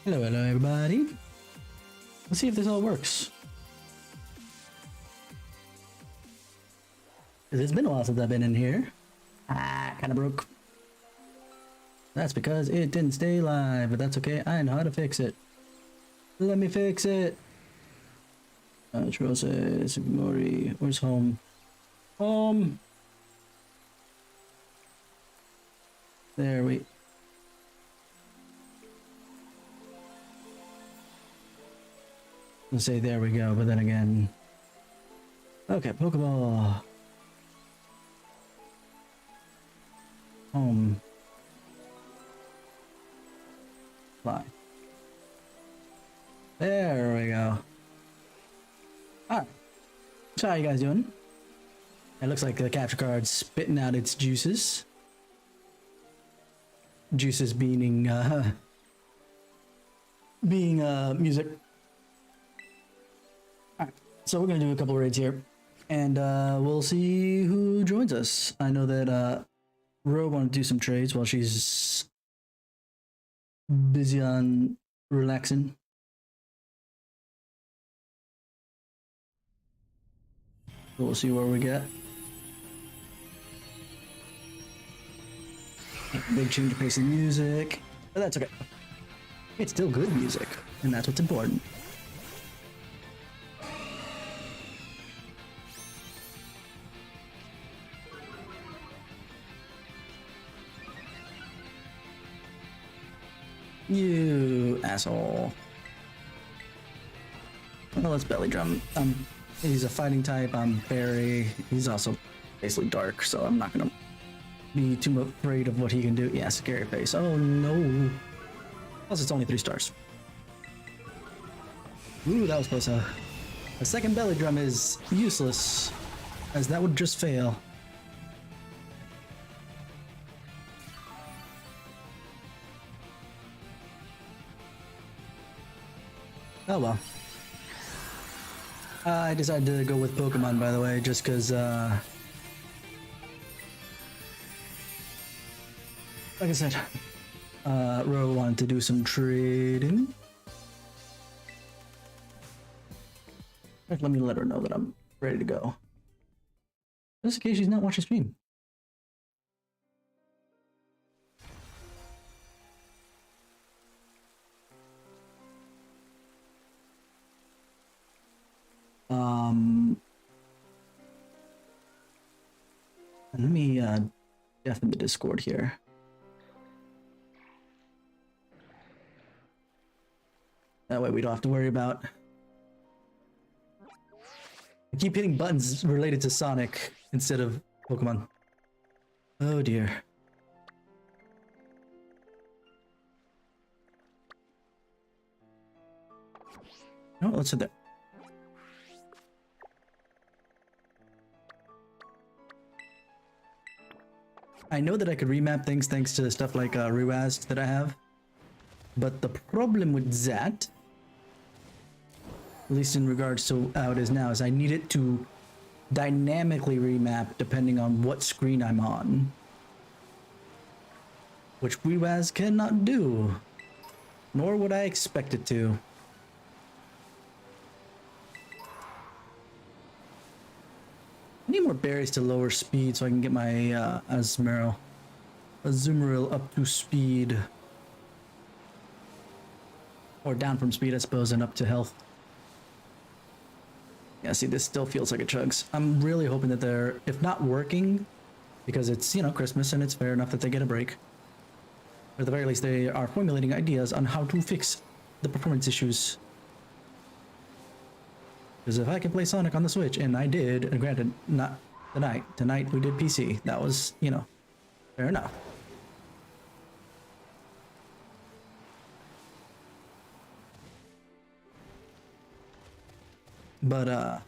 Hello, hello, everybody. Let's see if this all works. It's been a while since I've been in here. Kind of broke. That's because it didn't stay live, but that's okay. I know how to fix it. Let me fix it. Chirose, Sugimori, where's home? Home. There we. Let's say there we go, but then again. Okay, Pokeball. Home. Fly. There we go. Alright. So how you guys doing? It looks like the capture card's spitting out its juices. Juices being music. Alright, so we're gonna do a couple raids here, and we'll see who joins us. I know that Ro wanted to do some trades while she's busy on relaxing. So we'll see where we get. Big change of pace in music, but that's okay. It's still good music, and that's what's important. You asshole. Well, let's belly drum. He's a fighting type. I'm Barry. He's also basically dark, so I'm not gonna be too afraid of what he can do. Yeah, scary face. Oh no. Plus, it's only 3 stars. Ooh, that was close. A second belly drum is useless, as that would just fail. Oh well. I decided to go with Pokemon, by the way, just because, like I said, Ro wanted to do some trading. Let me let her know that I'm ready to go. Just in case she's not watching stream. Let me deafen the Discord here. That way we don't have to worry about. I keep hitting buttons related to Sonic instead of Pokemon. Oh dear. No, let's hit that. I know that I could remap things thanks to stuff like Rewazed that I have, but the problem with that, at least in regards to how it is now, is I need it to dynamically remap depending on what screen I'm on, which Rewazed cannot do, nor would I expect it to. I need more berries to lower speed so I can get my Azumarill up to speed. Or down from speed, I suppose, and up to health. Yeah, see, this still feels like it chugs. I'm really hoping that they're, if not working, because it's, you know, Christmas and it's fair enough that they get a break. But at the very least, they are formulating ideas on how to fix the performance issues. Because if I can play Sonic on the Switch, and I did, and granted, not tonight. Tonight we did PC. That was, you know, fair enough. But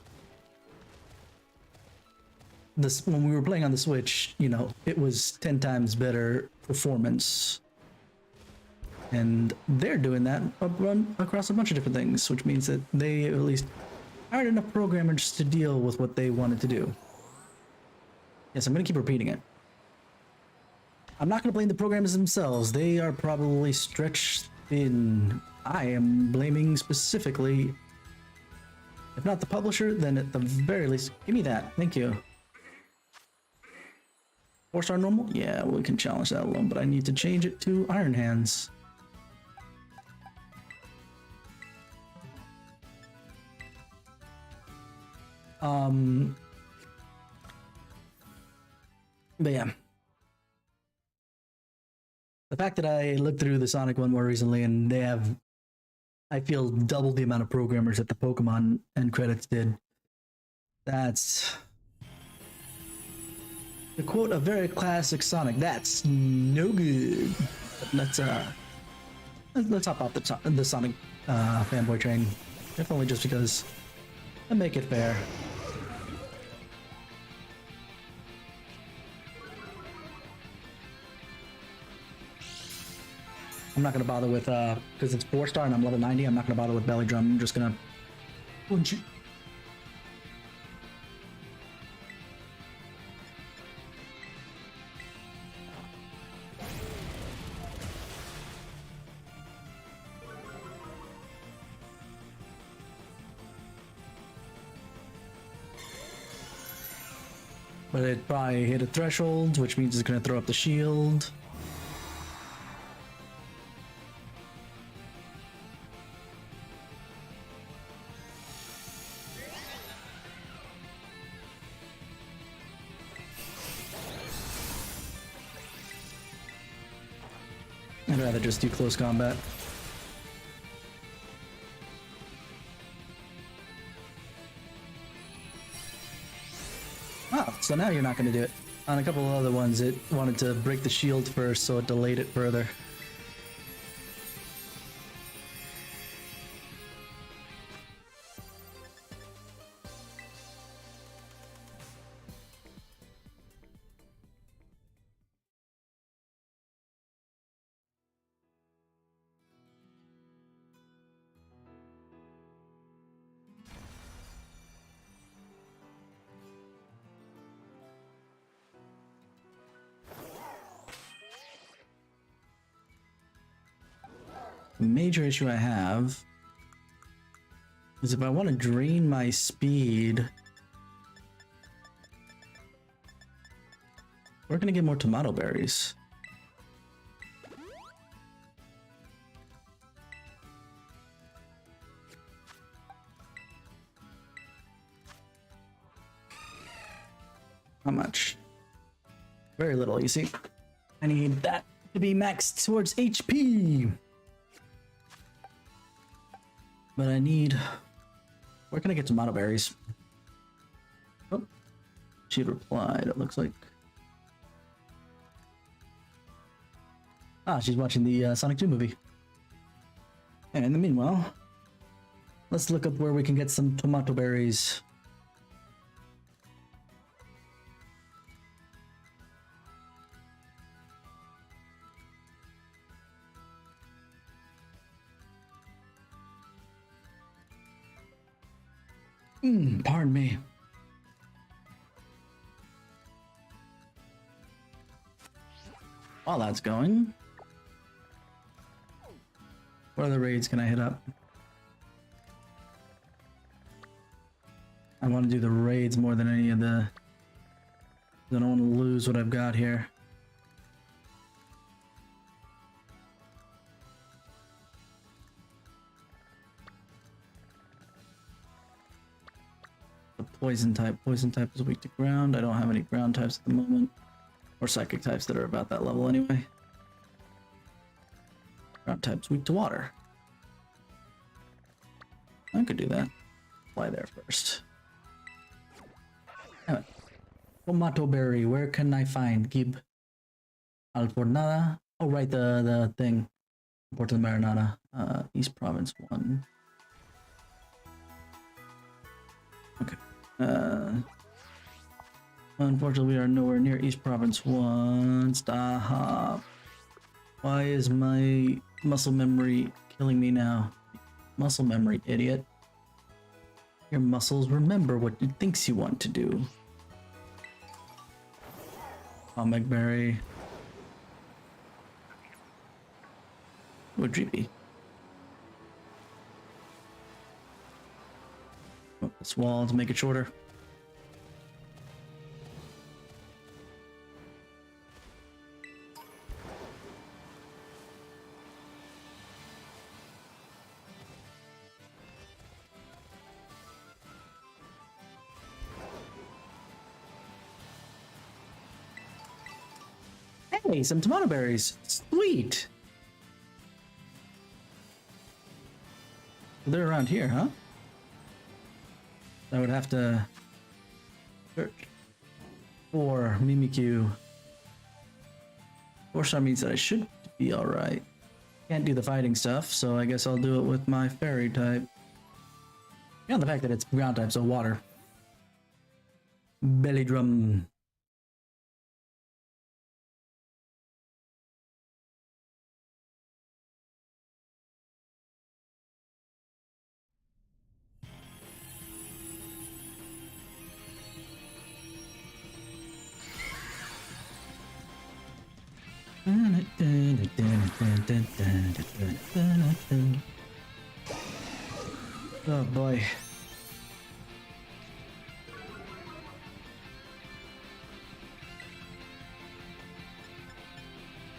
this, when we were playing on the Switch, you know, it was 10 times better performance. And they're doing that across a bunch of different things, which means that they at least hired enough programmers to deal with what they wanted to do. Yes, I'm going to keep repeating it. I'm not going to blame the programmers themselves. They are probably stretched thin. I am blaming specifically, if not the publisher, then at the very least, give me that. Thank you. 4-star normal? Yeah, we can challenge that alone, but I need to change it to Iron Hands. But yeah. The fact that I looked through the Sonic one more recently and they have, I feel, double the amount of programmers that the Pokemon end credits did. That's, to quote a very classic Sonic, that's no good. But let's hop off the Sonic fanboy train. If only just because I make it fair. I'm not gonna bother with because it's 4-star and I'm level 90. I'm not gonna bother with belly drum. I'm just gonna punch it. But it probably hit a threshold, which means it's gonna throw up the shield. I'd rather just do close combat. Oh, so now you're not going to do it. On a couple of other ones, it wanted to break the shield first, so it delayed it further. The major issue I have is if I want to drain my speed, we're going to get more tomato berries. How much? Very little, you see. I need that to be maxed towards HP. But I need... Where can I get tomato berries? Oh, she replied, it looks like. Ah, she's watching the Sonic 2 movie. And in the meanwhile, let's look up where we can get some tomato berries. Pardon me. While that's going, what other raids can I hit up? I want to do the raids more than any of the... I don't want to lose what I've got here. Poison type is weak to ground. I don't have any ground types at the moment. Or psychic types that are about that level anyway. Ground type's weak to water. I could do that. Fly there first. Anyway. Tomato berry, where can I find? Gib Alfornada? Oh right, the thing. Puerto Marinada. East Province 1. Okay. Unfortunately, we are nowhere near East Province 1. Stop. Why is my muscle memory killing me now? Muscle memory, idiot. Your muscles remember what it thinks you want to do. Berry. Would you be? this wall to make it shorter. Hey, some tomato berries. Sweet. They're around here, huh? I would have to search for Mimikyu. 4-star means that I should be alright. Can't do the fighting stuff, so I guess I'll do it with my fairy type. Beyond the fact that it's ground type, so water. Belly drum. Oh boy.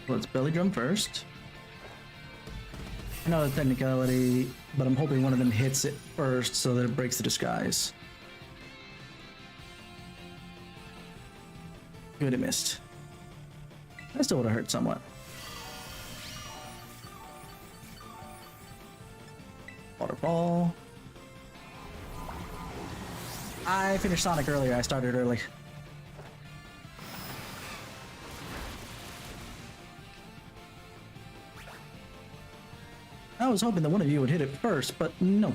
Let's belly drum first. I know the technicality, but I'm hoping one of them hits it first so that it breaks the disguise. Good, it missed. That still would have hurt somewhat. Waterfall. I finished Sonic earlier. I started early. I was hoping that one of you would hit it first, but no.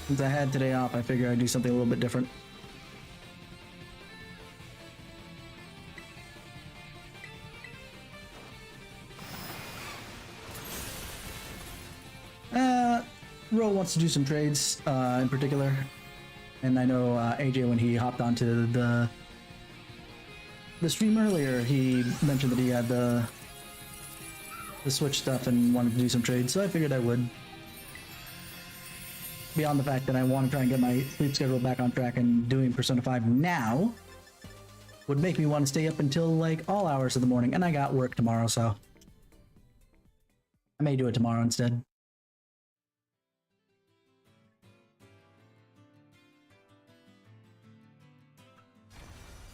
Since I had today off, I figured I'd do something a little bit different. Ro wants to do some trades in particular. And I know AJ, when he hopped onto the stream earlier, he mentioned that he had the Switch stuff and wanted to do some trades, so I figured I would. Beyond the fact that I want to try and get my sleep schedule back on track, and doing Persona 5 now would make me want to stay up until like all hours of the morning, and I got work tomorrow, so I may do it tomorrow instead.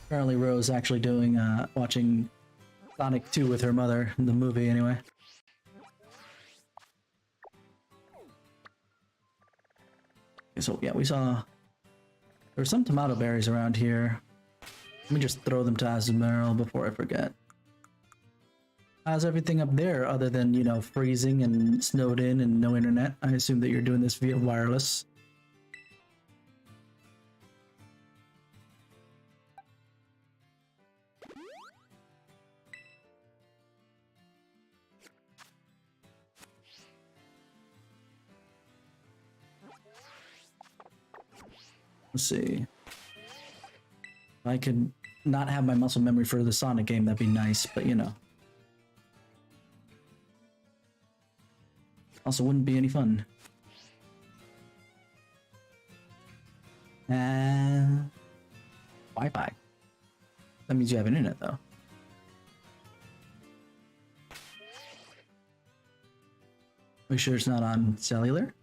Currently, Rose actually doing watching Sonic 2 with her mother, the movie anyway. Okay, so yeah, we saw there's some tomato berries around here. Let me just throw them to Azumarill before I forget. How's everything up there other than, you know, freezing and snowed in and no internet? I assume that you're doing this via wireless. Let's see. If I could not have my muscle memory for the Sonic game, that'd be nice, but you know. Also wouldn't be any fun. Wi-Fi. That means you have internet though. Are you sure it's not on cellular?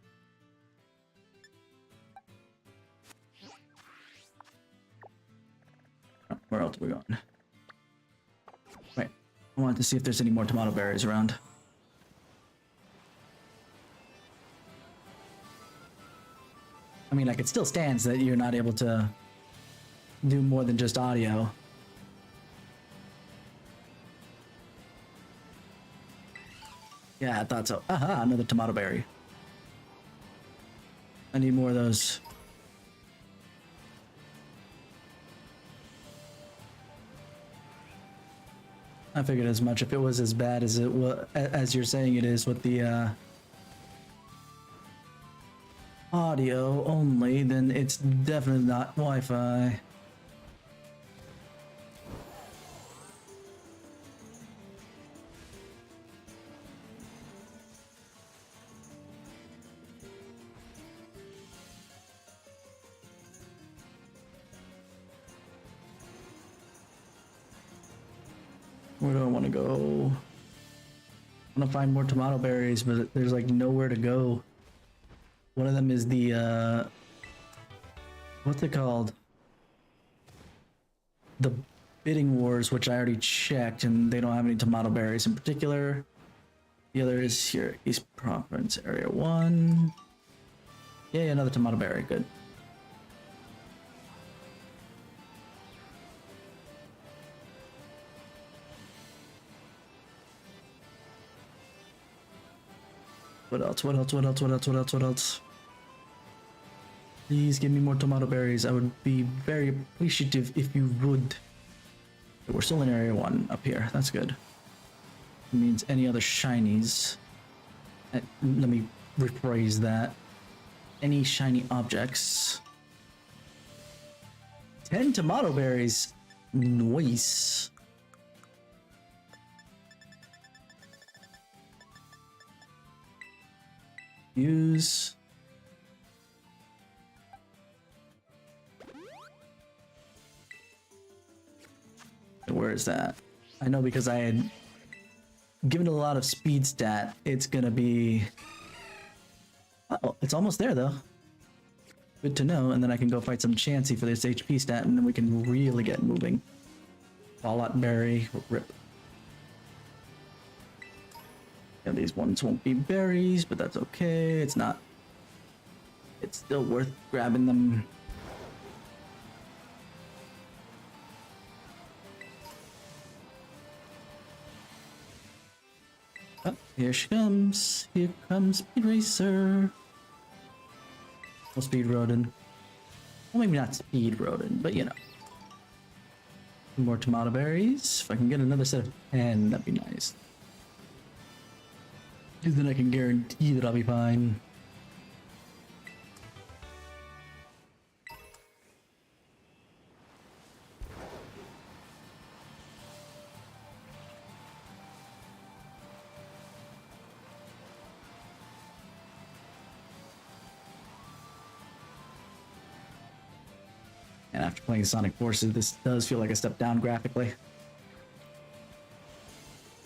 Where else are we going? Wait, I wanted to see if there's any more tomato berries around. I mean, like, it still stands that you're not able to do more than just audio. Yeah, I thought so. Aha, another tomato berry. I need more of those. I figured as much. If it was as bad as it was, as you're saying it is with the audio only, then it's definitely not Wi-Fi. Where do I want to go? I want to find more tomato berries, but there's like nowhere to go. One of them is the what's it called? The bidding wars, which I already checked, and they don't have any tomato berries in particular. The other is here, East Province Area 1. Yeah, another tomato berry, good. What else? What else? What else? What else? What else? What else? Please give me more tomato berries. I would be very appreciative if you would. We're still in Area 1 up here. That's good. It means any other shinies. Let me rephrase that. Any shiny objects. 10 tomato berries. Nice. Use. Where is that? I know because I had given it a lot of speed stat. It's gonna be... Oh, it's almost there though. Good to know, and then I can go fight some Chansey for this HP stat, and then we can really get moving. Fallout Berry, rip. Yeah, these ones won't be berries, but that's okay. It's not... It's still worth grabbing them. Oh, here she comes. Here comes Speed Racer. Well, Speed Rodent. Well, maybe not Speed Rodent, but you know. Some more tomato berries. If I can get another set of 10, that'd be nice. Because then I can guarantee that I'll be fine. And after playing Sonic Forces, this does feel like a step down graphically.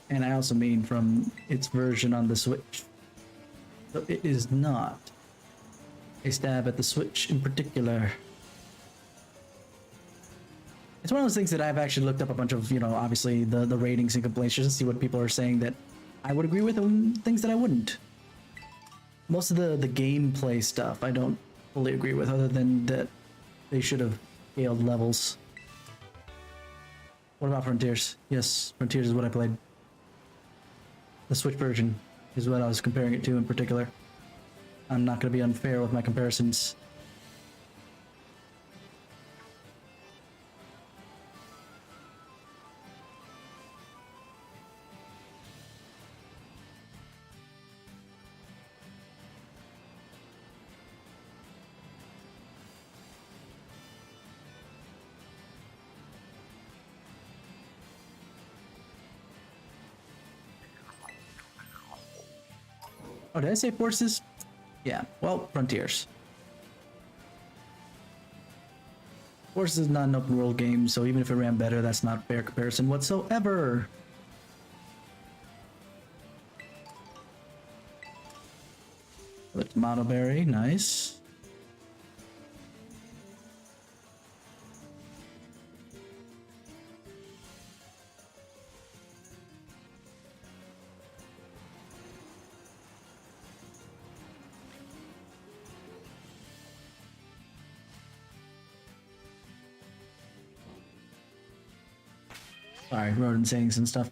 And I also mean from its version on the Switch. So it is not a stab at the Switch in particular. It's one of those things that I've actually looked up a bunch of, you know, obviously the ratings and complaints just to see what people are saying that I would agree with and things that I wouldn't. Most of the gameplay stuff I don't fully agree with, other than that they should have scaled levels. What about Frontiers? Yes, Frontiers is what I played. The Switch version is what I was comparing it to in particular. I'm not going to be unfair with my comparisons. Oh, did I say Forces? Yeah, well, Frontiers. Forces is not an open world game, so even if it ran better, that's not a fair comparison whatsoever. The tomato berry, nice. Sorry, rodent sayings and stuff.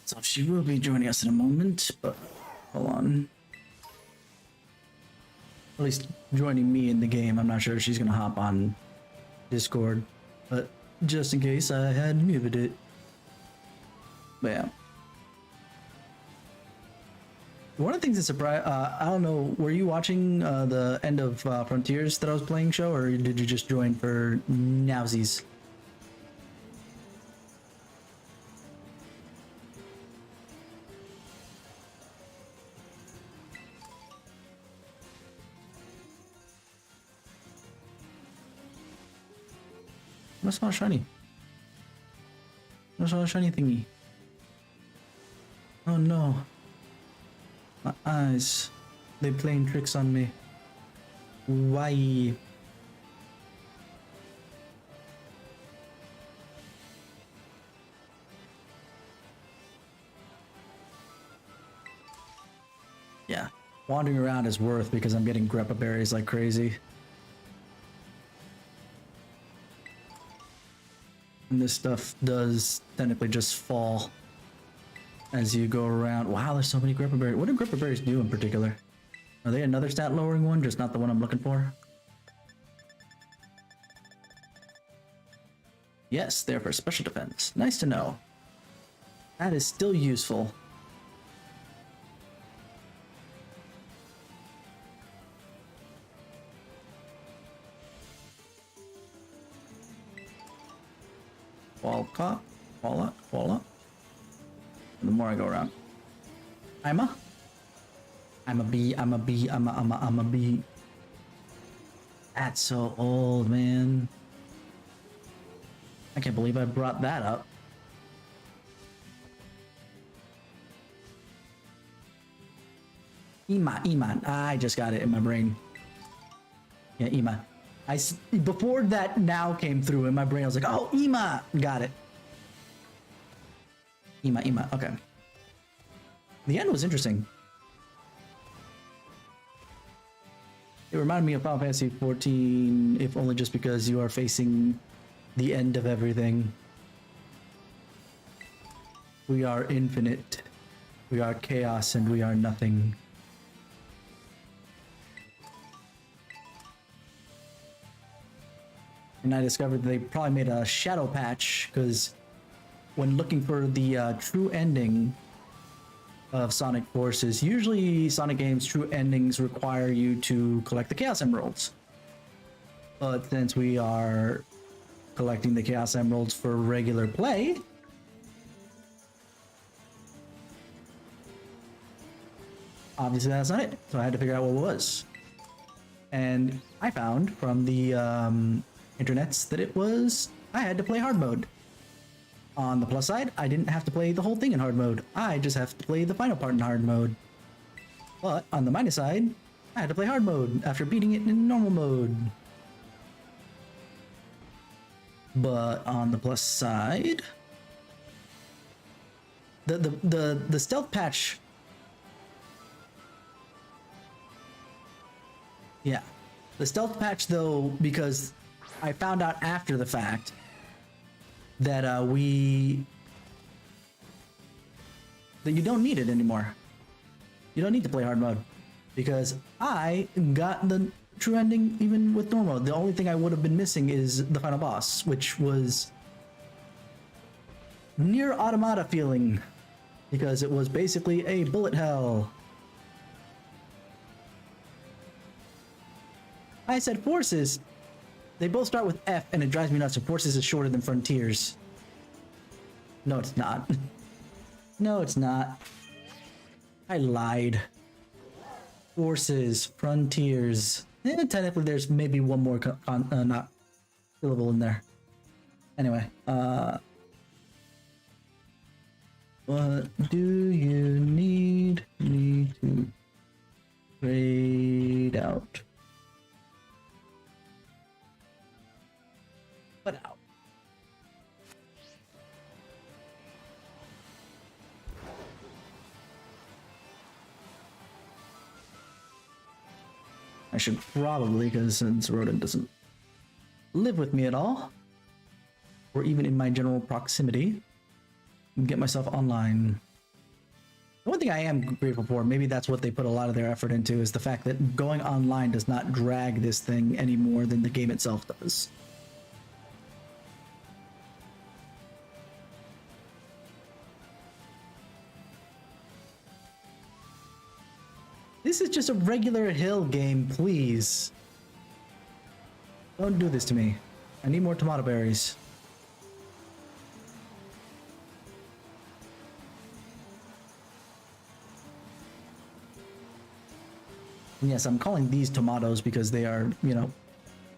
So she will be joining us in a moment, but hold on. At least joining me in the game. I'm not sure if she's gonna hop on Discord, but just in case, I had muted it. But yeah. One of the things that surprised, I don't know, were you watching the end of Frontiers that I was playing show, or did you just join for nowsies? That's not shiny. That's not a shiny thingy. Oh no. My eyes. They're playing tricks on me. Why? Yeah. Wandering around is worth because I'm getting greppa berries like crazy. And this stuff does technically just fall as you go around. Wow, there's so many greppa berries. What do greppa berries do in particular? Are they another stat lowering one, just not the one I'm looking for? Yes, they're for special defense. Nice to know. That is still useful. Wall up. The more I go around. I'm a bee. That's so old, man. I can't believe I brought that up. Iman. I just got it in my brain. Yeah, Iman. Before that now came through in my brain, I was like, oh, Ima! Got it. Ima. Okay. The end was interesting. It reminded me of Final Fantasy XIV, if only just because you are facing the end of everything. We are infinite. We are chaos and we are nothing. And I discovered they probably made a shadow patch because when looking for the true ending of Sonic Forces, usually Sonic games' true endings require you to collect the Chaos Emeralds. But since we are collecting the Chaos Emeralds for regular play, obviously that's not it. So I had to figure out what it was. And I found from the internets that it was I had to play hard mode. On the plus side, I didn't have to play the whole thing in hard mode. I just have to play the final part in hard mode. But on the minus side, I had to play hard mode after beating it in normal mode. But on the plus side, the stealth patch. Yeah, the stealth patch though, because I found out after the fact that that you don't need it anymore. You don't need to play hard mode because I got the true ending even with normal. The only thing I would have been missing is the final boss, which was near automata feeling because it was basically a bullet hell. I said Forces. They both start with F and it drives me nuts. So Forces is shorter than Frontiers. No, it's not. No, it's not. I lied. Forces, Frontiers. Technically, there's maybe one more not syllable in there. Anyway, what do you need me to trade out? Put out. I should probably, because since Rodent doesn't live with me at all, or even in my general proximity, get myself online. The one thing I am grateful for, maybe that's what they put a lot of their effort into, is the fact that going online does not drag this thing any more than the game itself does. This is just a regular hill game, please. Don't do this to me. I need more tomato berries. And yes, I'm calling these tomatoes because they are, you know,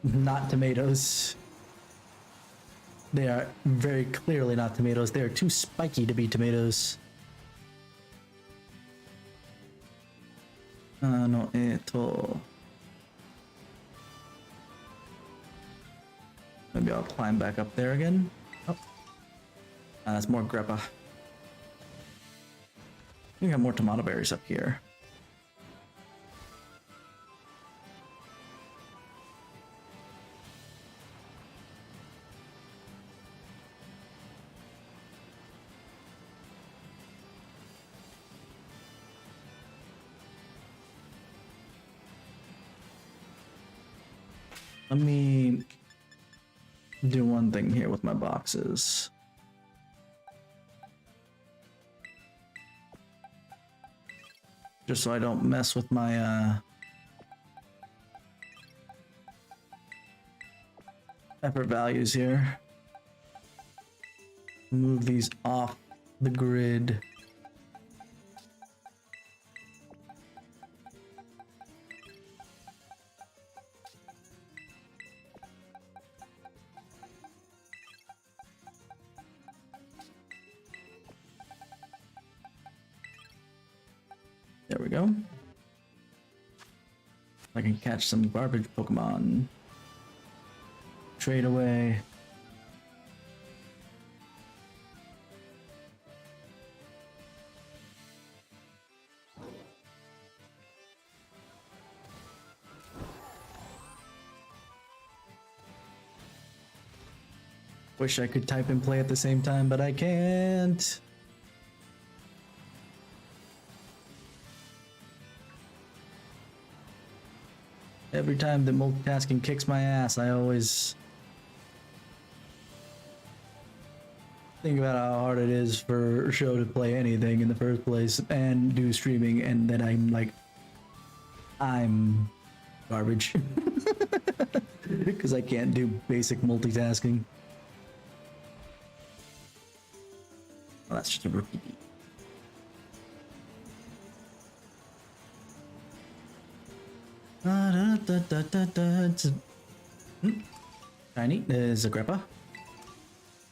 not tomatoes. They are very clearly not tomatoes. They are too spiky to be tomatoes. No, maybe I'll climb back up there again. Oh, that's more grappa. We got more tomato berries up here. Let me do one thing here with my boxes. Just so I don't mess with my effort values here. Move these off the grid. There we go. I can catch some garbage Pokemon. Trade away. Wish I could type and play at the same time, but I can't. Every time that multitasking kicks my ass, I always think about how hard it is for a show to play anything in the first place and do streaming, and then I'm like, I'm garbage. Because I can't do basic multitasking. Well, that's just a rookie. Tiny, there's a grappa.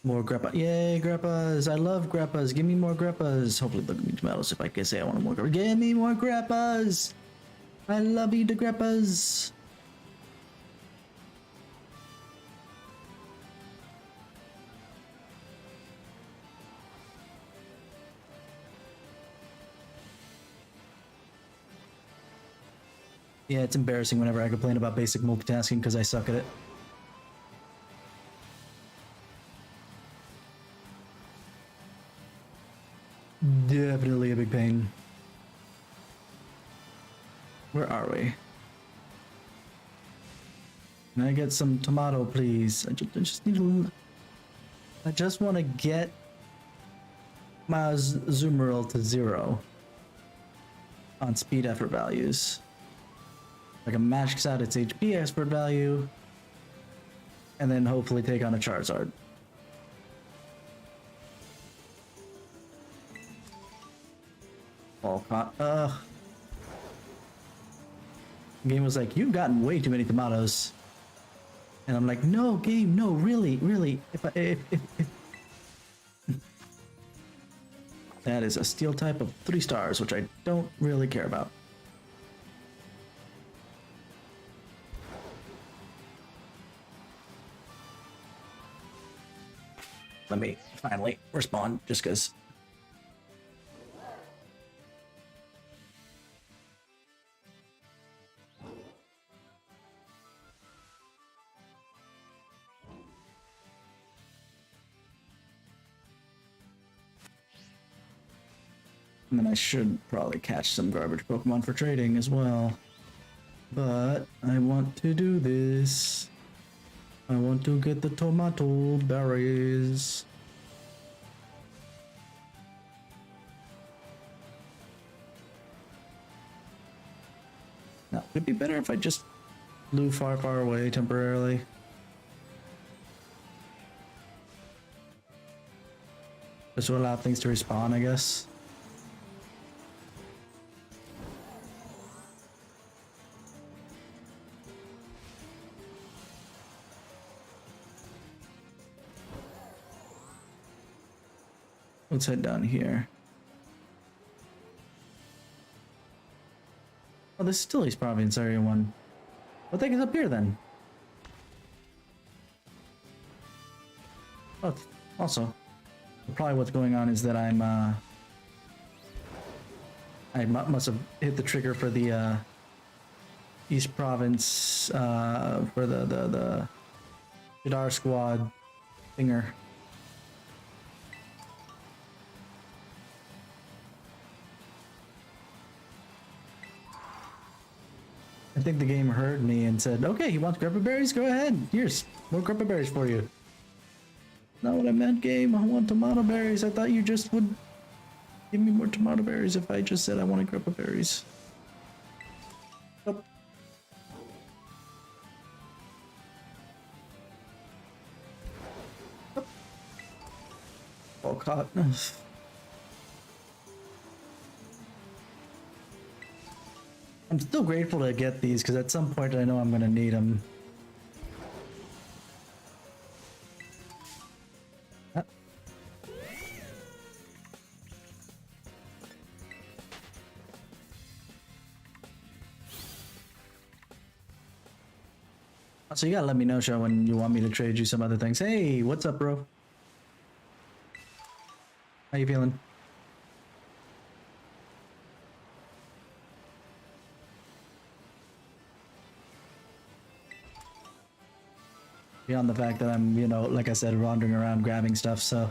More grappa. Yay, grappas. I love grappas. Give me more grappas. Hopefully they'll give me tomatoes if I can say I want more grappas. Give me more grappas. I love you, the grappas. Yeah, it's embarrassing whenever I complain about basic multitasking because I suck at it. Definitely a big pain. Where are we? Can I get some tomato, please? I just need a little... I just want to get my Zoomerl to 0 on speed effort values. I can max out its HP expert value, and then hopefully take on a Charizard. All caught. The game was like, you've gotten way too many tomatoes. And I'm like, no, game, no, really. If that is a steel type of 3 stars, which I don't really care about. Let me finally respond, just because. And then I should probably catch some garbage Pokemon for trading as well. But I want to do this. I want to get the tomato berries. Would it be better if I just flew far, far away temporarily? Just to allow things to respawn, I guess. Let's head down here. Oh, this is still East Province Area 1. What the heck is up here then? Oh, also, probably what's going on is that I must have hit the trigger for the East Province for the Jadar Squad thinger. I think the game heard me and said, okay, you want grappa berries? Go ahead. Here's more grappa berries for you. Not what I meant, game. I want tomato berries. I thought you just would give me more tomato berries if I just said I wanted grappa berries. Oh. Oh. All caught. I'm still grateful to get these because at some point I know I'm going to need them. So you gotta let me know, Show, when you want me to trade you some other things. Hey, what's up, bro? How you feeling? Beyond the fact that I'm, you know, like I said, wandering around grabbing stuff, so.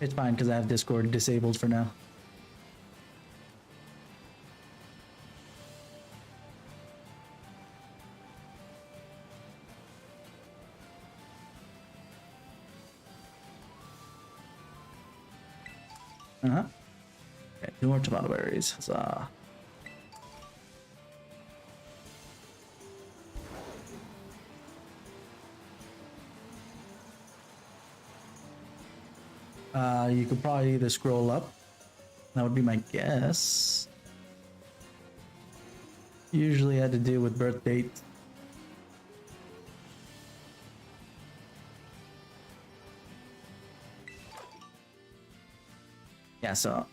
It's fine because I have Discord disabled for now. Okay, 2 more tomato berries. Huzzah. You could probably either scroll up. That would be my guess. Usually had to do with birth date. Yeah, so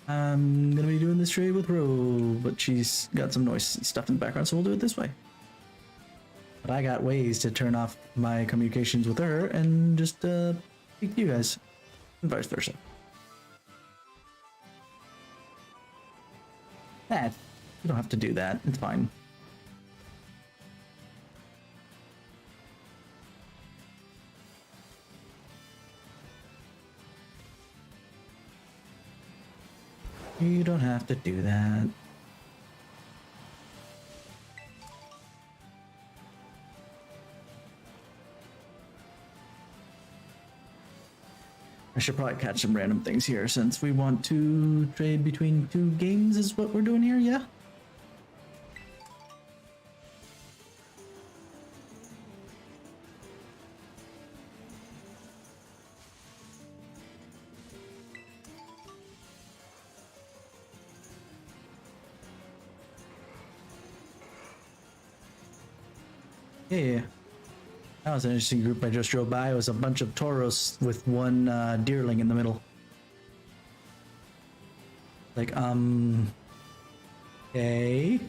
I'm gonna be doing this trade with Ro, but she's got some noise stuff in the background, so we'll do it this way. But I got ways to turn off my communications with her and just speak to you guys, and vice versa. You don't have to do that. It's fine. You don't have to do that. I should probably catch some random things here since we want to trade between 2 games is what we're doing here, yeah? Yeah. That was an interesting group I just drove by. It was a bunch of Tauros with 1 deerling in the middle. Like, okay. I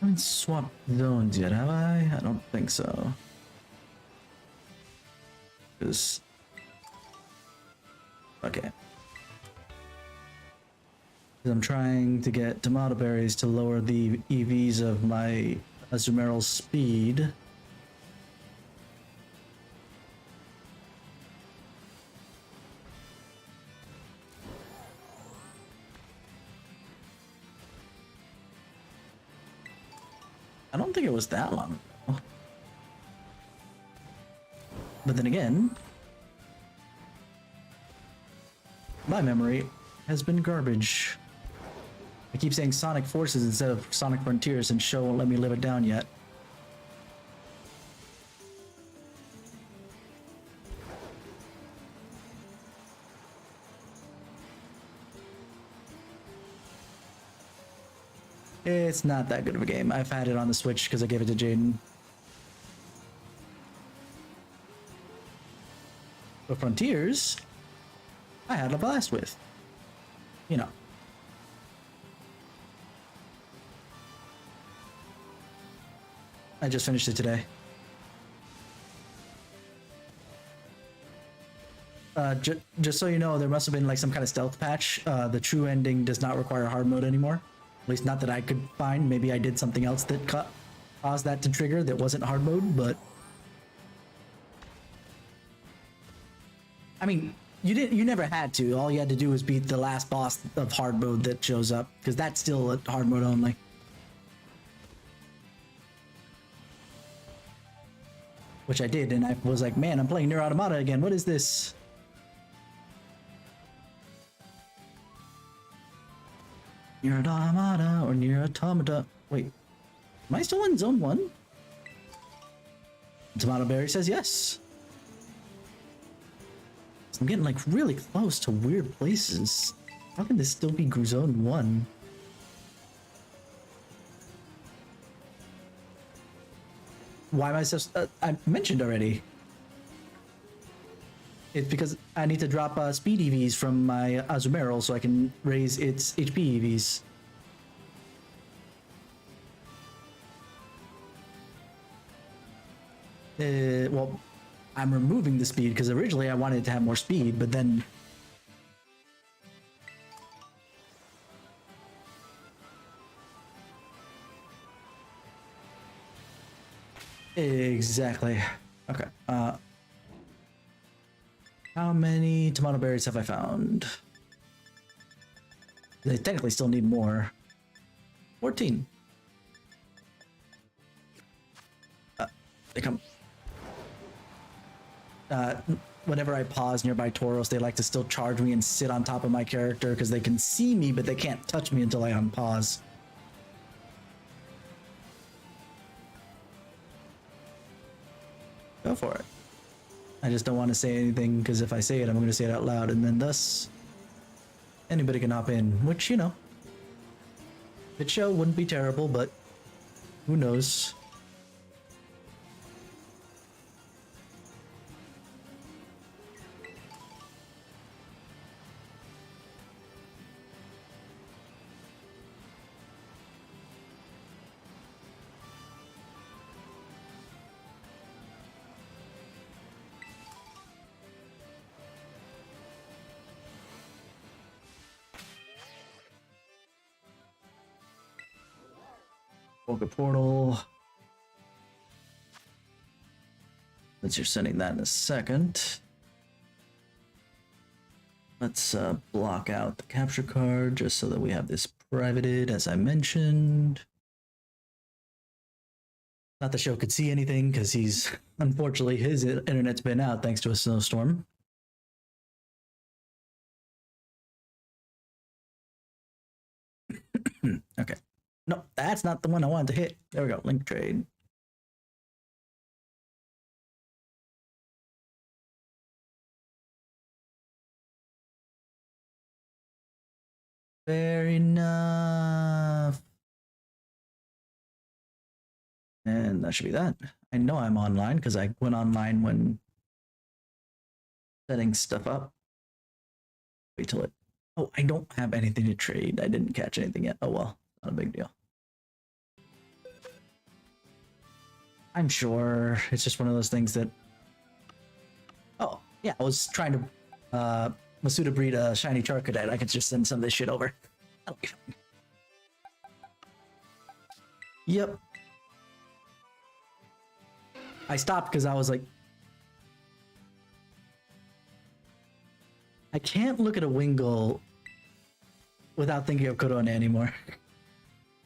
haven't swapped zones yet, have I? I don't think so. Because... okay. I'm trying to get tomato berries to lower the EVs of my Azumeral's speed. I don't think it was that long ago. But then again, my memory has been garbage. I keep saying Sonic Forces instead of Sonic Frontiers, and show won't let me live it down yet. It's not that good of a game. I've had it on the Switch because I gave it to Jaden. But Frontiers, I had a blast with. You know. I just finished it today. Just so you know, there must have been like some kind of stealth patch. The true ending does not require hard mode anymore. At least not that I could find. Maybe I did something else that caused that to trigger that wasn't hard mode, but I mean, you never had to. All you had to do was beat the last boss of hard mode that shows up, because that's still a hard mode only. Which I did, and I was like, man, I'm playing Nier Automata again. What is this? Nier Automata or Nier Automata. Wait, am I still in Zone 1? Tomato Berry says yes. So I'm getting like really close to weird places. How can this still be Zone 1? Why am I so... I mentioned already. It's because I need to drop speed EVs from my Azumarill so I can raise its HP EVs. Well, I'm removing the speed because originally I wanted to have more speed, but then... Exactly. Okay. How many tomato berries have I found? They technically still need more. 14. They come. Whenever I pause nearby Tauros, they like to still charge me and sit on top of my character because they can see me, but they can't touch me until I unpause. Go for it. I just don't want to say anything because if I say it, I'm going to say it out loud, and then thus anybody can hop in, which, you know, the show wouldn't be terrible, but who knows. Focus portal. Since you're sending that in a second, let's block out the capture card just so that we have this privated, as I mentioned. Not the show could see anything because he's, unfortunately, his internet's been out thanks to a snowstorm. Okay. No, that's not the one I wanted to hit. There we go. Link trade. Fair enough. And that should be that. I know I'm online because I went online when setting stuff up. Wait till it. Oh, I don't have anything to trade. I didn't catch anything yet. Oh well, not a big deal. I'm sure it's just one of those things that... Oh, yeah, I was trying to Masuda breed a shiny Charcadet. I could just send some of this shit over. That'll be fine. Yep. I stopped because I was like... I can't look at a Wingull without thinking of Korone anymore.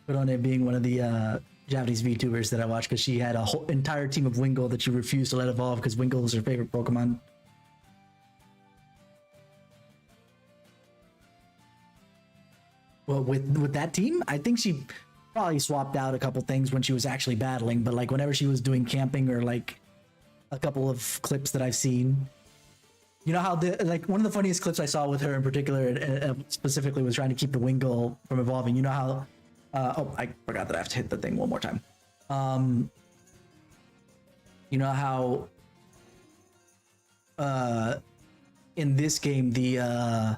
Korone being one of the Japanese VTubers that I watch because she had a whole entire team of Wingull that she refused to let evolve because Wingull was her favorite Pokemon. Well, with that team, I think she probably swapped out a couple things when she was actually battling, but like whenever she was doing camping or like a couple of clips that I've seen, you know how like one of the funniest clips I saw with her in particular, specifically, was trying to keep the Wingull from evolving. You know how? Oh, I forgot that I have to hit the thing one more time. You know how? In this game, the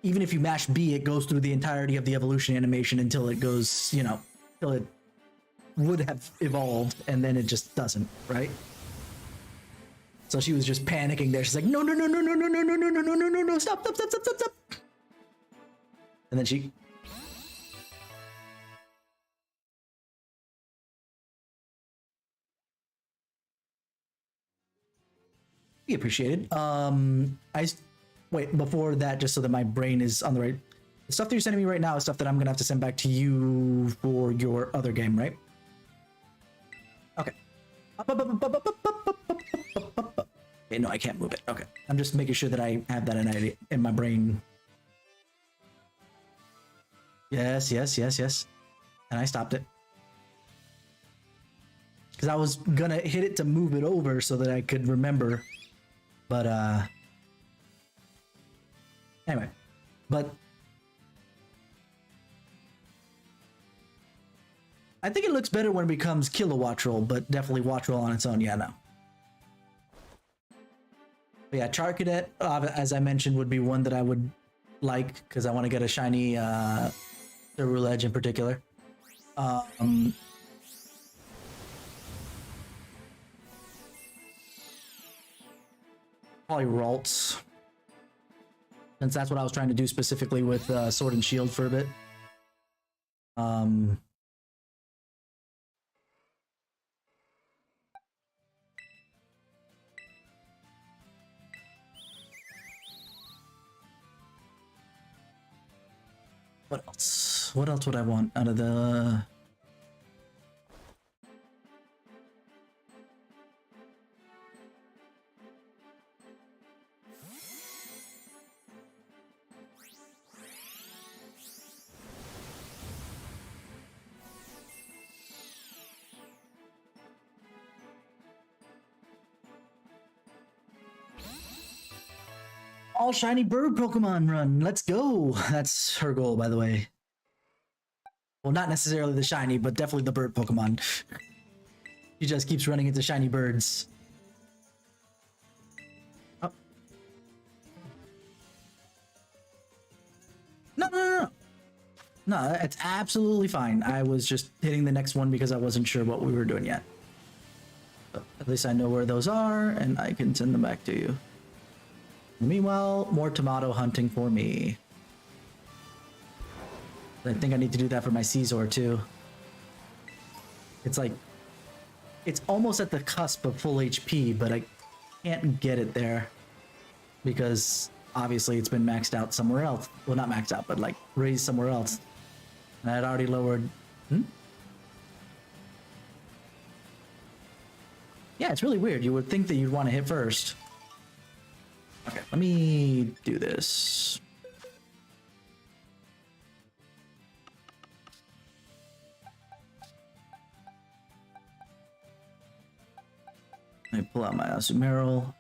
even if you mash B, it goes through the entirety of the evolution animation until it goes, you know, till it would have evolved, and then it just doesn't, right? So she was just panicking there. She's like, no, no, no, no, no, no, no, no, no, no, no, no, no, no, stop, stop, stop, stop, stop, stop. And then she be appreciated. Wait, before that, just so that my brain is on the right. The stuff that you're sending me right now is stuff that I'm gonna have to send back to you for your other game, right? Okay. Okay, no, I can't move it. Okay. I'm just making sure that I have that in my brain. Yes, yes, yes, yes. And I stopped it. Because I was gonna hit it to move it over so that I could remember. But, anyway. But I think it looks better when it becomes Kilowattrel, but definitely Wattrel on its own. Yeah, no. But yeah, Charcadet, as I mentioned, would be one that I would like because I want to get a shiny Ceruledge in particular. Probably Ralts, since that's what I was trying to do specifically with Sword and Shield for a bit. What else? What else would I want out of the... All shiny bird Pokemon run. Let's go. That's her goal, by the way. Well, not necessarily the shiny, but definitely the bird Pokemon. She just keeps running into shiny birds. Oh. No, no, no, no. No, it's absolutely fine. I was just hitting the next one because I wasn't sure what we were doing yet. But at least I know where those are, and I can send them back to you. Meanwhile, more tomato hunting for me. I think I need to do that for my Caesar too. It's like, it's almost at the cusp of full HP, but I can't get it there because obviously it's been maxed out somewhere else. Well, not maxed out, but like raised somewhere else. And I had already lowered. Yeah, it's really weird. You would think that you'd want to hit first. Okay, let me do this. Let me pull out my Azumarill.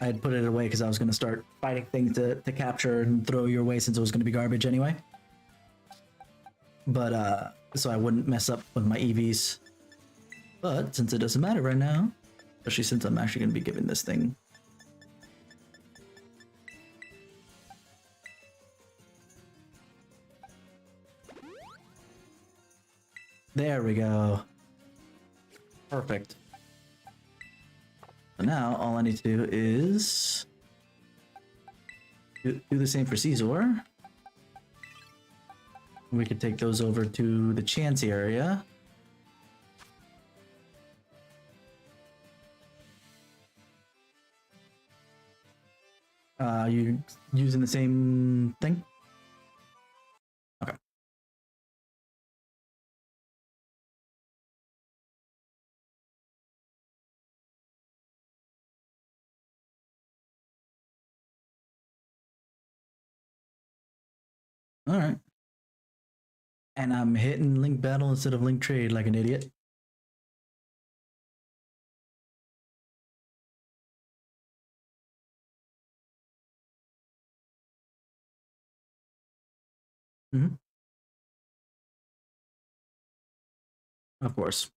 I had put it away because I was going to start fighting things to capture and throw your way since it was going to be garbage anyway. But, so I wouldn't mess up with my EVs. But since it doesn't matter right now, especially since I'm actually going to be giving this thing. There we go. Perfect. So now all I need to do is do the same for Caesar. We could take those over to the Chansey area. You using the same thing? Okay. All right. And I'm hitting link battle instead of link trade like an idiot. Mm-hmm. Of course.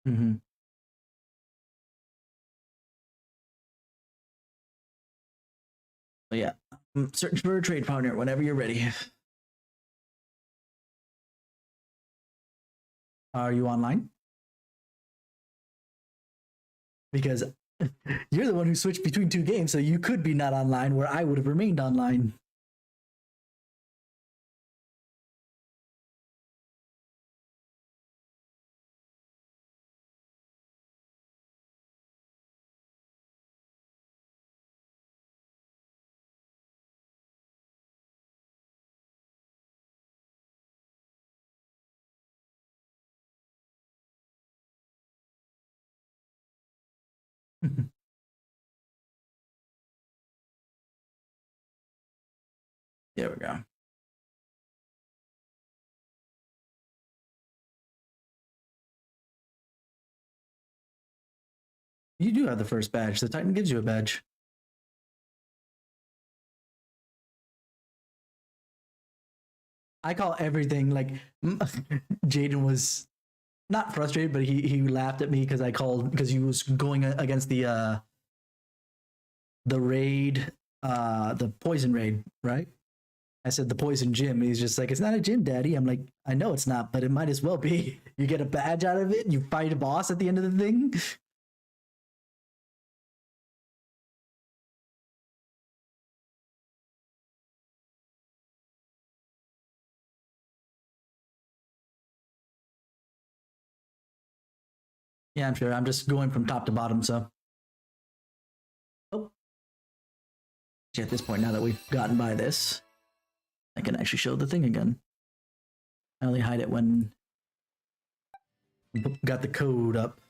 Mm-hmm. But yeah, I'm searching for a trade partner whenever you're ready. Are you online? Because you're the one who switched between two games, so you could be not online where I would have remained online. There we go. You do have the first badge. The Titan gives you a badge. I call everything like Jaden was not frustrated, but he laughed at me because I called because he was going against the raid, the poison raid, right? I said the poison gym. He's just like, it's not a gym, daddy. I'm like, I know it's not, but it might as well be. You get a badge out of it. You fight a boss at the end of the thing. Yeah, I'm sure. I'm just going from top to bottom. So, oh, at this point, now that we've gotten by this, I can actually show the thing again. I only hide it when got the code up.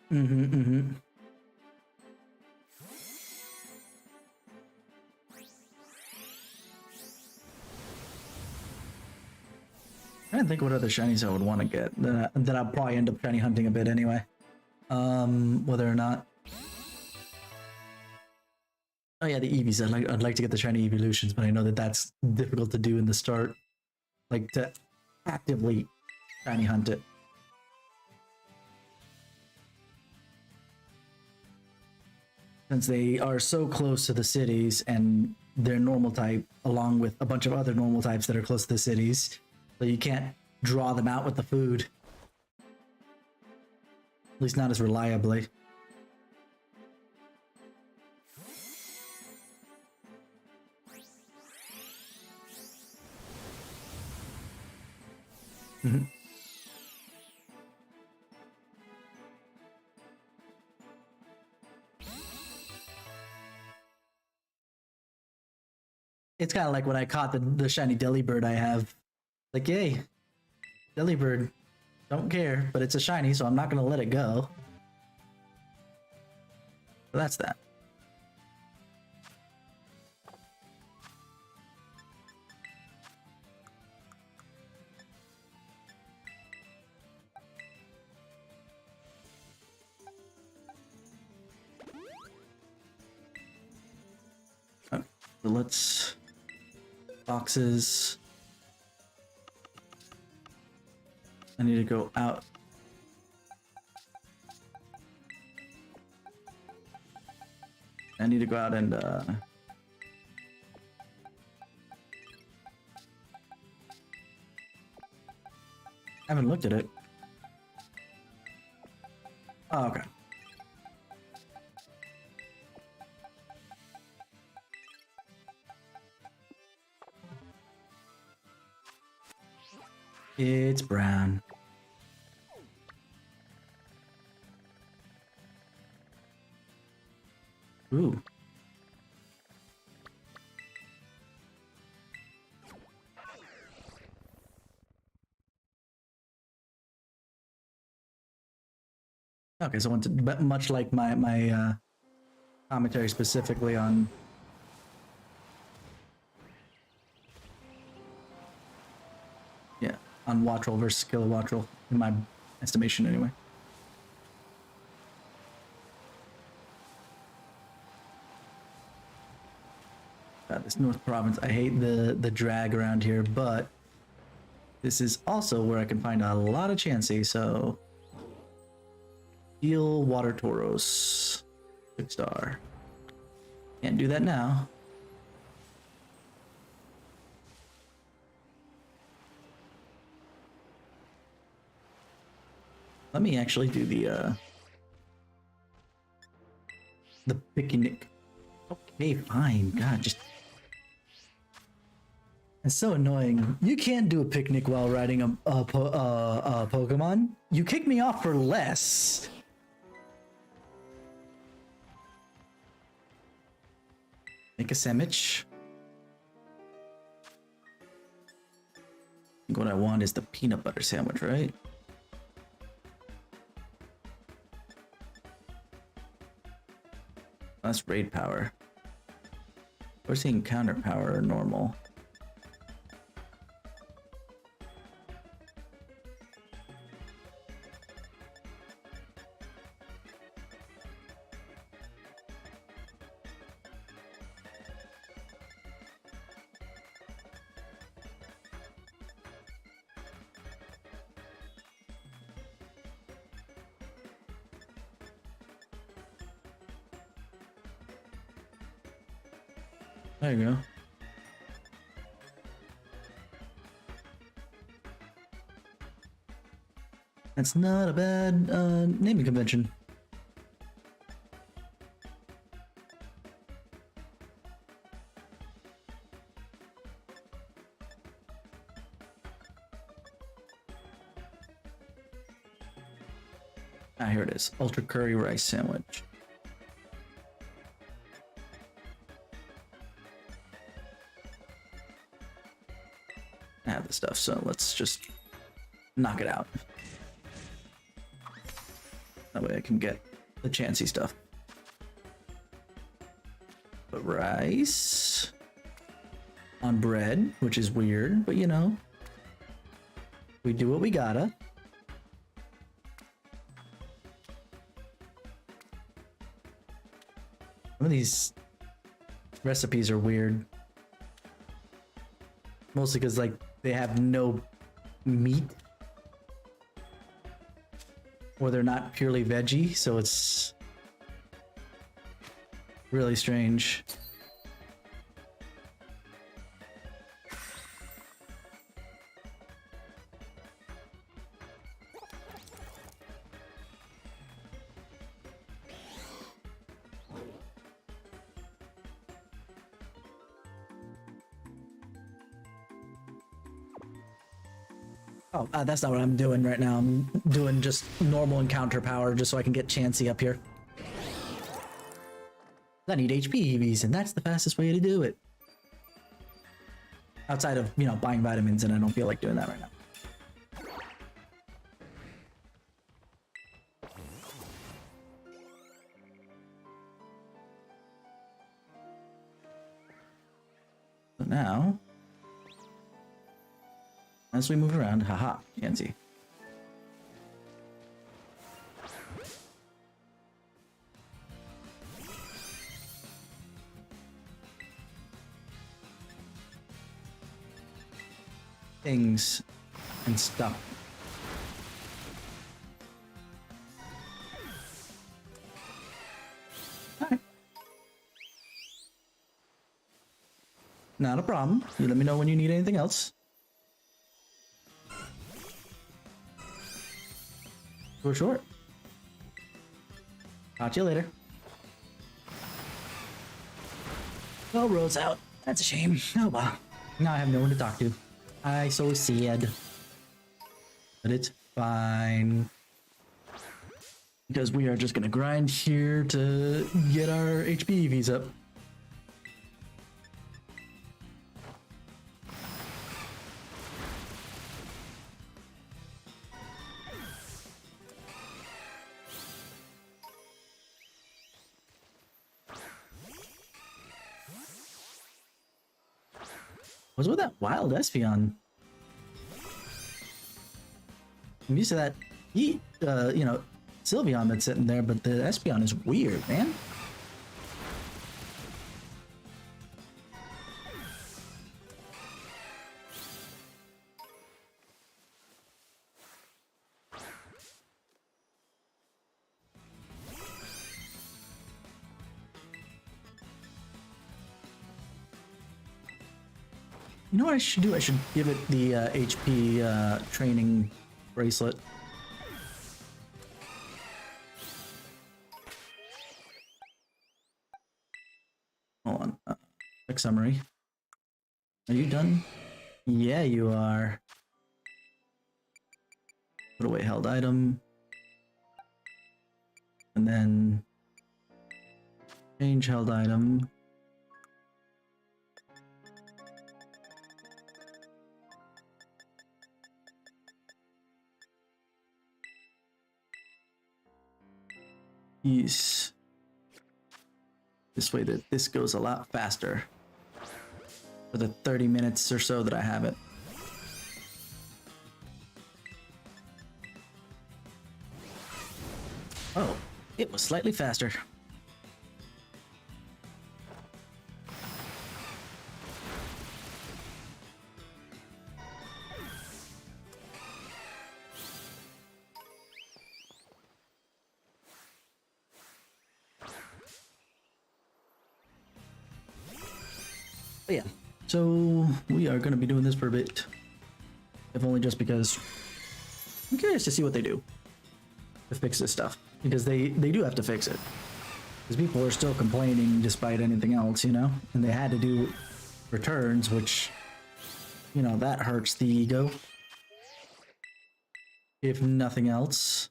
Mm-hmm, mm-hmm. I didn't think what other shinies I would want to get. Then I'll probably end up shiny hunting a bit anyway. Whether or not. Oh yeah, the Eevees. I'd like to get the shiny evolutions, but I know that that's difficult to do in the start. Like to actively shiny hunt it. Since they are so close to the cities and they're normal type, along with a bunch of other normal types that are close to the cities, so you can't draw them out with the food. At least not as reliably. Mm-hmm. It's kind of like when I caught the shiny Delibird I have. Like, yay, Delibird. Don't care, but it's a shiny, so I'm not going to let it go. So that's that. Okay, so let's... Boxes. I need to go out. I need to go out and I haven't looked at it. Oh, okay. It's brown. Ooh. Okay, so much like my commentary specifically on on watch roll versus killer watch roll, in my estimation anyway. This North Province, I hate the drag around here, but this is also where I can find a lot of Chansey, so Heal Water Tauros. 6-star. Can't do that now. Let me actually do the picnic. Okay, fine. God, just... It's so annoying. You can't do a picnic while riding a Pokemon. You kick me off for less. Make a sandwich. I think what I want is the peanut butter sandwich, right? That's raid power. We're seeing counter power or normal. There you go. That's not a bad naming convention. Ah, here it is. Ultra curry rice sandwich. I have the stuff, so let's just knock it out. That way I can get the Chansey stuff. But rice on bread, which is weird, but you know, we do what we gotta. Some of these recipes are weird. Mostly because, like, they have no meat. Or they're not purely veggie, so it's really strange. Oh, that's not what I'm doing right now. I'm doing just normal encounter power just so I can get Chansey up here. I need HP EVs, and that's the fastest way to do it. Outside of, you know, buying vitamins, and I don't feel like doing that right now. So now, as we move around, haha, Chansey. Things and stuff. Alright. Not a problem. You let me know when you need anything else. For sure. Talk to you later. Oh, road's out. That's a shame. Oh well. Now I have no one to talk to. I so sad. But it's fine. because we are just gonna grind here to get our HP EVs up. What's with that wild Espeon? I'm used to that heat, you know, Sylveon that's sitting there, but the Espeon is weird, man. You know what I should do? I should give it the HP training bracelet. Hold on. Quick summary. Are you done? Yeah, you are. Put away held item. And then change held item. Yes. This way that this goes a lot faster for the 30 minutes or so that I have it. Oh, it was slightly faster. But yeah, so we are going to be doing this for a bit, if only just because I'm curious to see what they do to fix this stuff, because they do have to fix it, because people are still complaining despite anything else, you know, and they had to do returns, which, you know, that hurts the ego, if nothing else.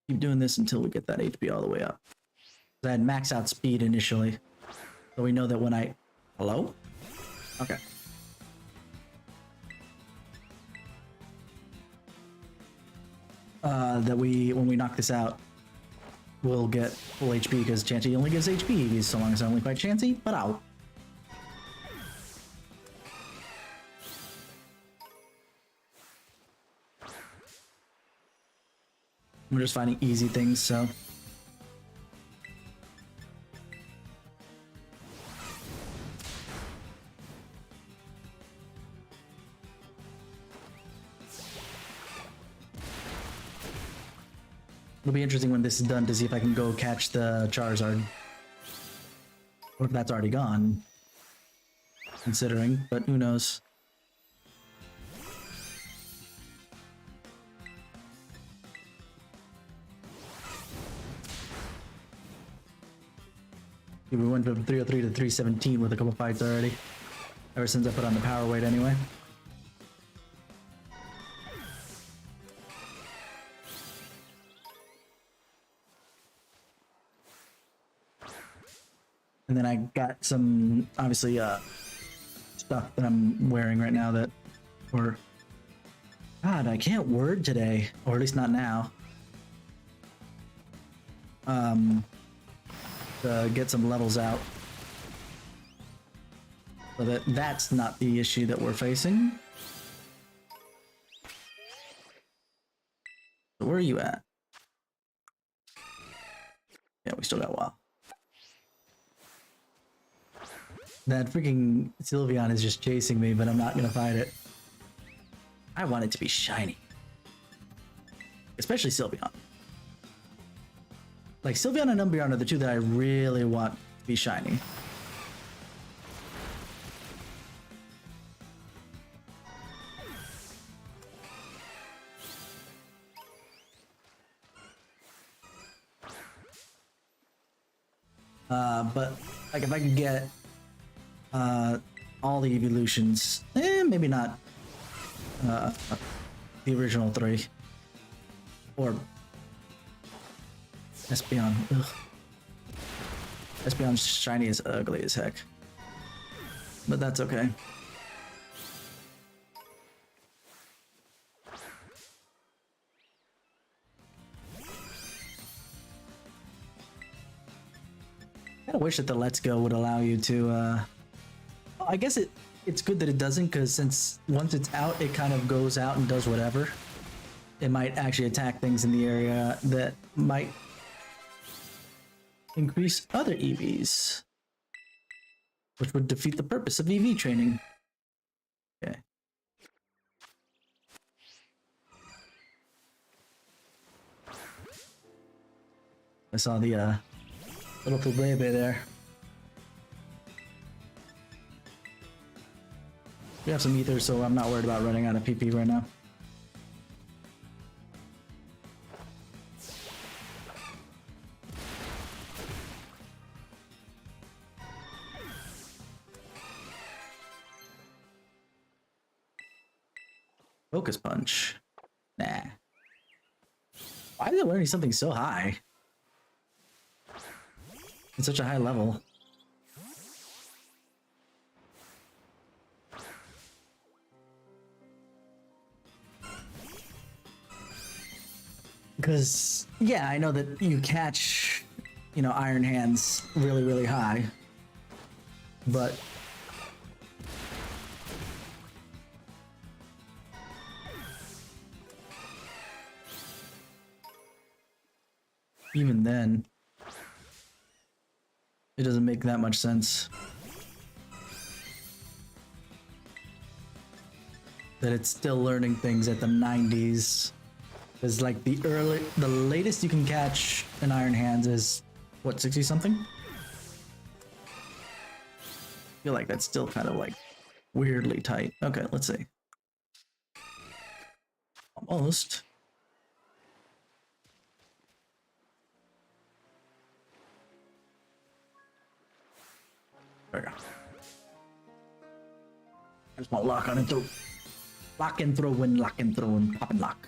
Keep doing this until we get that HP all the way up. I had max out speed initially, so we know that when I... Hello? Okay. That when we knock this out, we'll get full HP, because Chansey only gives HP so long as I only fight Chansey, but ow. We're just finding easy things, so... It'll be interesting when this is done to see if I can go catch the Charizard. Or if that's already gone. Considering, but who knows. We went from 303 to 317 with a couple fights already. Ever since I put on the power weight anyway. And then I got some, obviously, stuff that I'm wearing right now that, or, God, I can't word today, or at least not now. To get some levels out. So that's not the issue that we're facing. So where are you at? Yeah, we still got a while. That freaking Sylveon is just chasing me, but I'm not gonna fight it. I want it to be shiny. Especially Sylveon. Like, Sylveon and Umbreon are the two that I really want to be shiny. But, like, if I could get all the evolutions, maybe not the original 3. Or Espeon. Ugh. Espeon's shiny is ugly as heck. But that's okay. I wish that the Let's Go would allow you to, I guess it's good that it doesn't, because since once it's out, it kind of goes out and does whatever. It might actually attack things in the area that might increase other EVs, which would defeat the purpose of EV training. Okay. I saw the little Flubebe there. We have some ether, so I'm not worried about running out of PP right now. Focus punch. Nah. Why are they learning something so high? It's such a high level. Because, yeah, I know that you catch, you know, Iron Hands really, really high. But even then, it doesn't make that much sense that it's still learning things at the 90s. Because like the latest you can catch an Iron Hands is what, 60 something? I feel like that's still kind of like weirdly tight. Okay, let's see. Almost. There we go. I just want lock on and throw. Lock and throw and lock and throw and pop and lock.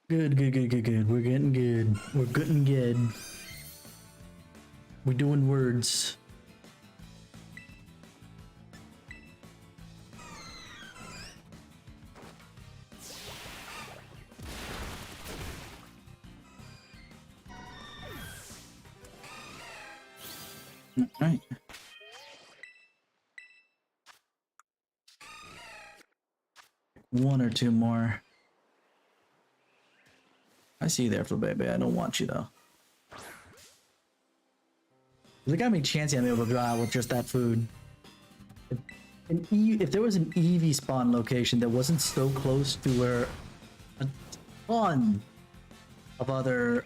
Good. We're getting good. We're getting good. We're doing words. All right. One or two more. I see you there, Flubebe. I don't want you though. Look how many chances I'm able to draw out with just that food. If there was an EV spawn location that wasn't so close to where a ton of other,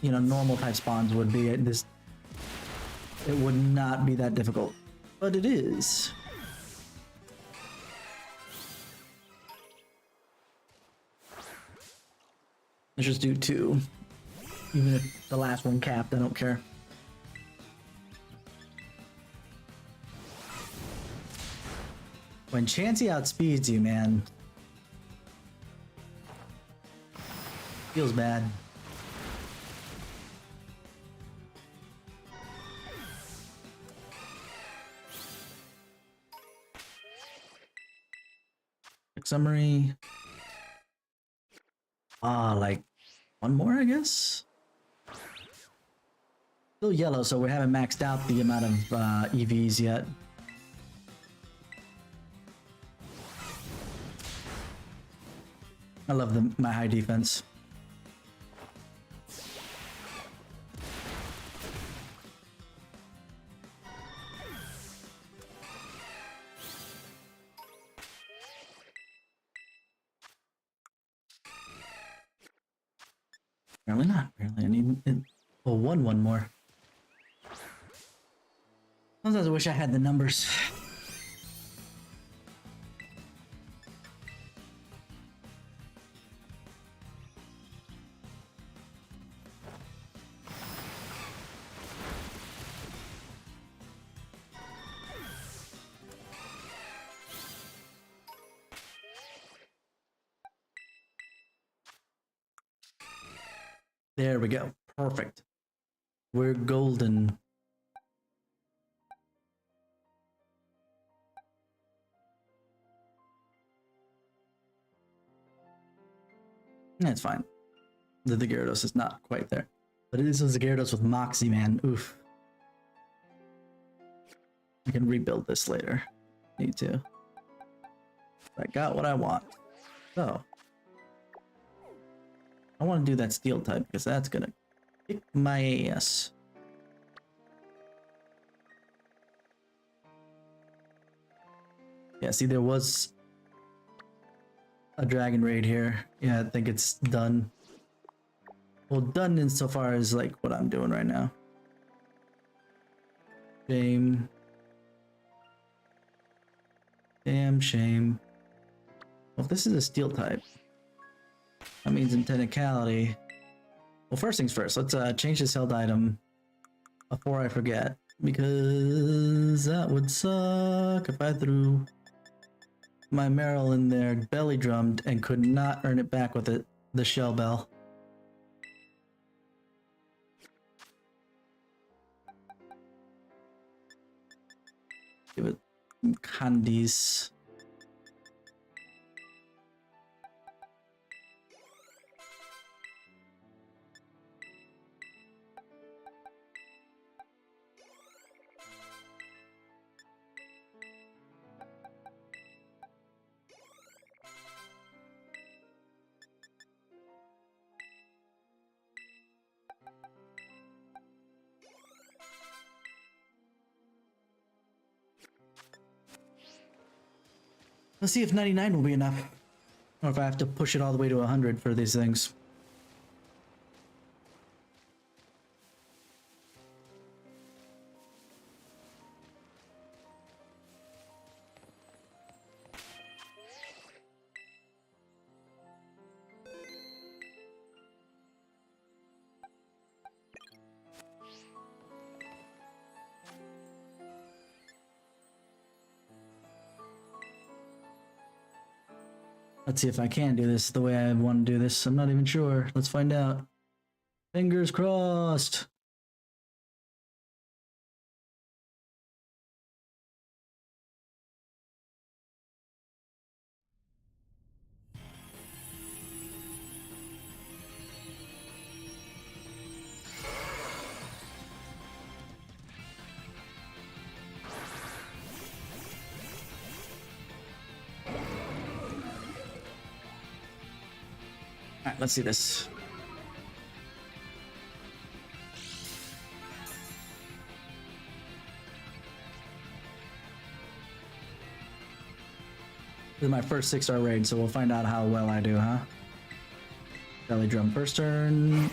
you know, normal type spawns would be, it would not be that difficult. But it is. Let's just do two. Even if the last one capped, I don't care. When Chansey outspeeds you, man, feels bad. Quick summary. Like one more, I guess? Still yellow, so we haven't maxed out the amount of EVs yet. I love my high defense. Apparently not. Apparently I need one more. Sometimes I wish I had the numbers. There we go. Perfect. We're golden. That's fine. The Gyarados is not quite there. But it is a Gyarados with Moxie, man. Oof. I can rebuild this later. Need to. I got what I want. So. I want to do that Steel type because that's gonna kick my ass. Yeah, see, there was a Dragon Raid here. Yeah, I think it's done. Well, done insofar as like what I'm doing right now. Shame. Damn shame. Well, if this is a Steel type, that means in technicality. Well, first things first, let's change this held item before I forget, because that would suck if I threw my Meryl in there belly drummed and could not earn it back with it, the Shell Bell. Give it candies. Let's see if 99 will be enough. Or if I have to push it all the way to 100 for these things. Let's see if I can do this the way I want to do this. I'm not even sure. Let's find out. Fingers crossed. Alright, let's see this. This is my first 6-star raid, so we'll find out how well I do, huh? Belly drum first turn.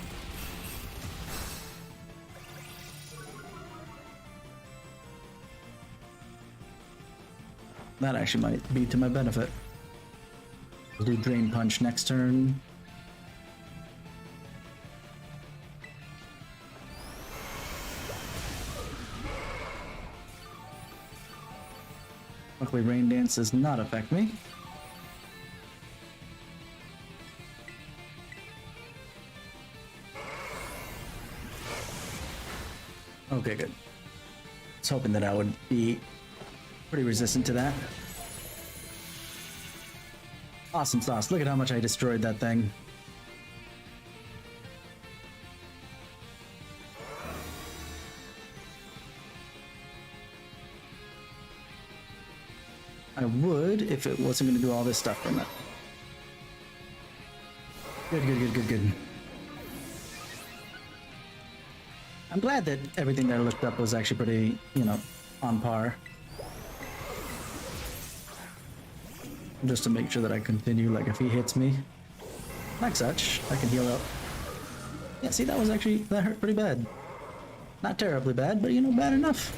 That actually might be to my benefit. We'll do Drain Punch next turn. Luckily, Rain Dance does not affect me. Okay, good. I was hoping that I would be pretty resistant to that. Awesome sauce. Look at how much I destroyed that thing. I would if it wasn't going to do all this stuff from it. Good, good, good, good, good. I'm glad that everything that I looked up was actually pretty, you know, on par. Just to make sure that I continue, like if he hits me, like such, I can heal up. Yeah, see, that hurt pretty bad. Not terribly bad, but you know, bad enough.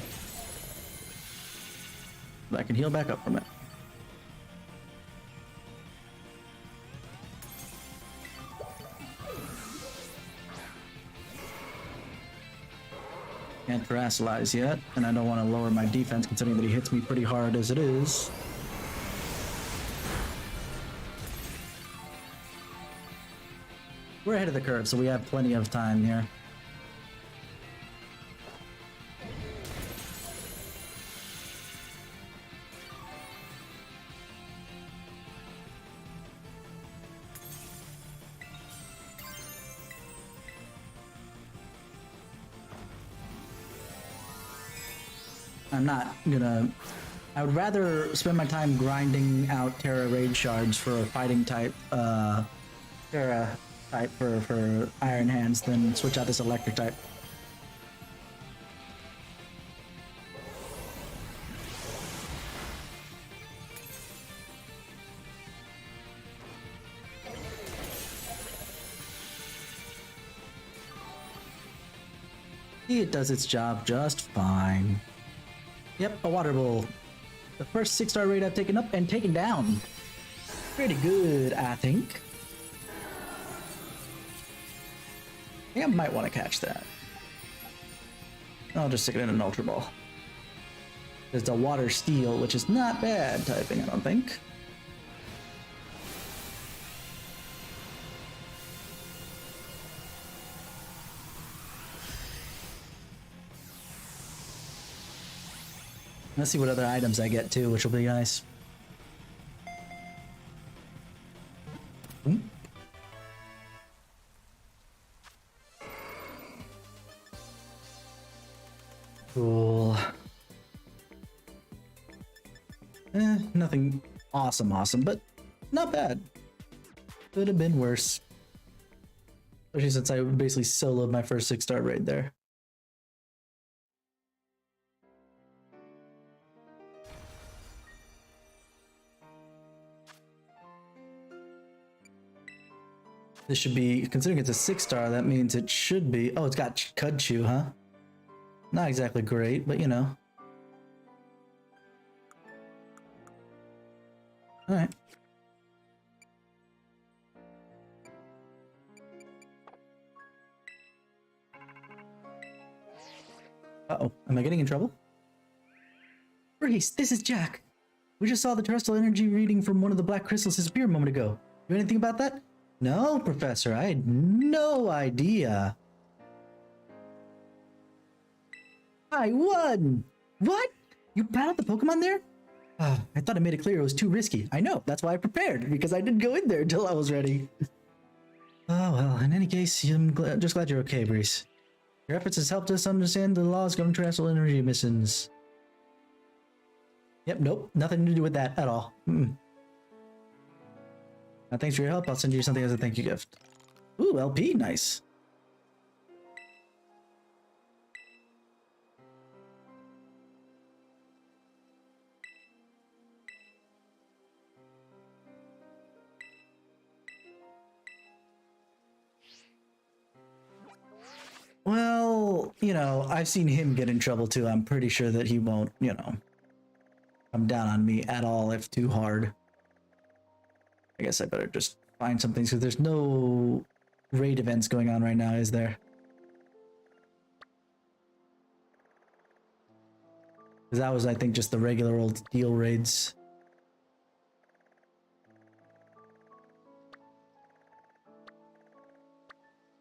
But I can heal back up from it. Can't terastallize yet, and I don't want to lower my defense considering that he hits me pretty hard as it is. We're ahead of the curve, so we have plenty of time here. I'm not gonna... I would rather spend my time grinding out Terra Raid Shards for a fighting type, Terra type for Iron Hands than switch out this electric type. It does its job just fine. Yep, a water bowl. The first 6-star raid I've taken up and taken down. Pretty good, I think. I think I might want to catch that. I'll just stick it in an Ultra Ball. There's a Water Steel, which is not bad typing, I don't think. Let's see what other items I get too, which will be nice. Cool. Nothing awesome, but not bad. Could have been worse. Especially since I basically soloed my first 6-star raid there. This should be, considering it's a 6-star, that means it should be... Oh, it's got Cudchew, huh? Not exactly great, but you know. Alright. Uh-oh, am I getting in trouble? Reese, this is Jack. We just saw the terrestrial energy reading from one of the black crystals disappear a moment ago. You know anything about that? No, Professor, I had no idea. I won! What? You battled the Pokemon there? I thought I made it clear it was too risky. I know, that's why I prepared, because I didn't go in there until I was ready. Oh well, in any case, I'm just glad you're okay, Breeze. Your efforts has helped us understand the laws governing terrestrial energy emissions. Yep, nope, nothing to do with that at all. Thanks for your help. I'll send you something as a thank you gift. Ooh, LP, nice. Well, you know, I've seen him get in trouble too. I'm pretty sure that he won't, you know, come down on me at all if too hard. I guess I better just find some things, because there's no raid events going on right now, is there? Because that was, I think, just the regular old deal raids.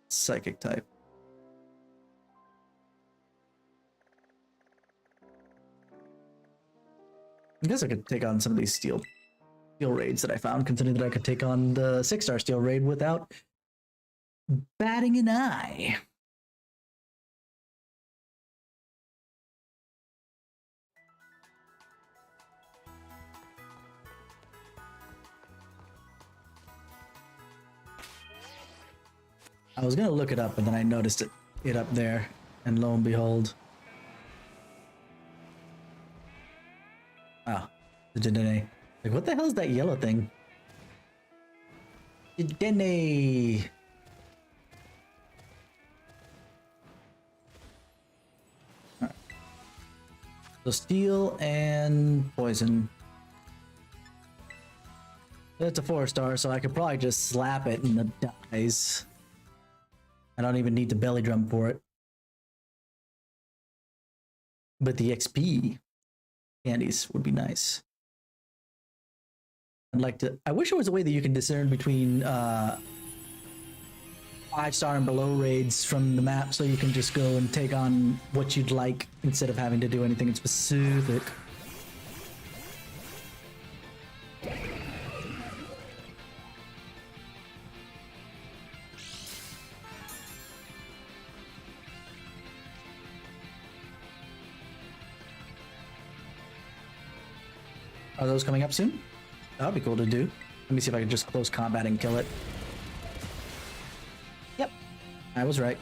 Psychic type. I guess I could take on some of these steel raids that I found, considering that I could take on the 6-star steel raid without batting an eye. I was gonna look it up, but then I noticed it up there, and lo and behold. Oh, the Dedenne. Like, what the hell is that yellow thing? Dedenne! Alright. So steel and poison. It's a 4-star, so I could probably just slap it and it dies. I don't even need the belly drum for it. But the XP candies would be nice. I'd like to... I wish there was a way that you can discern between 5-star and below raids from the map, so you can just go and take on what you'd like instead of having to do anything in specific. Are those coming up soon? That would be cool to do. Let me see if I can just close combat and kill it. Yep, I was right.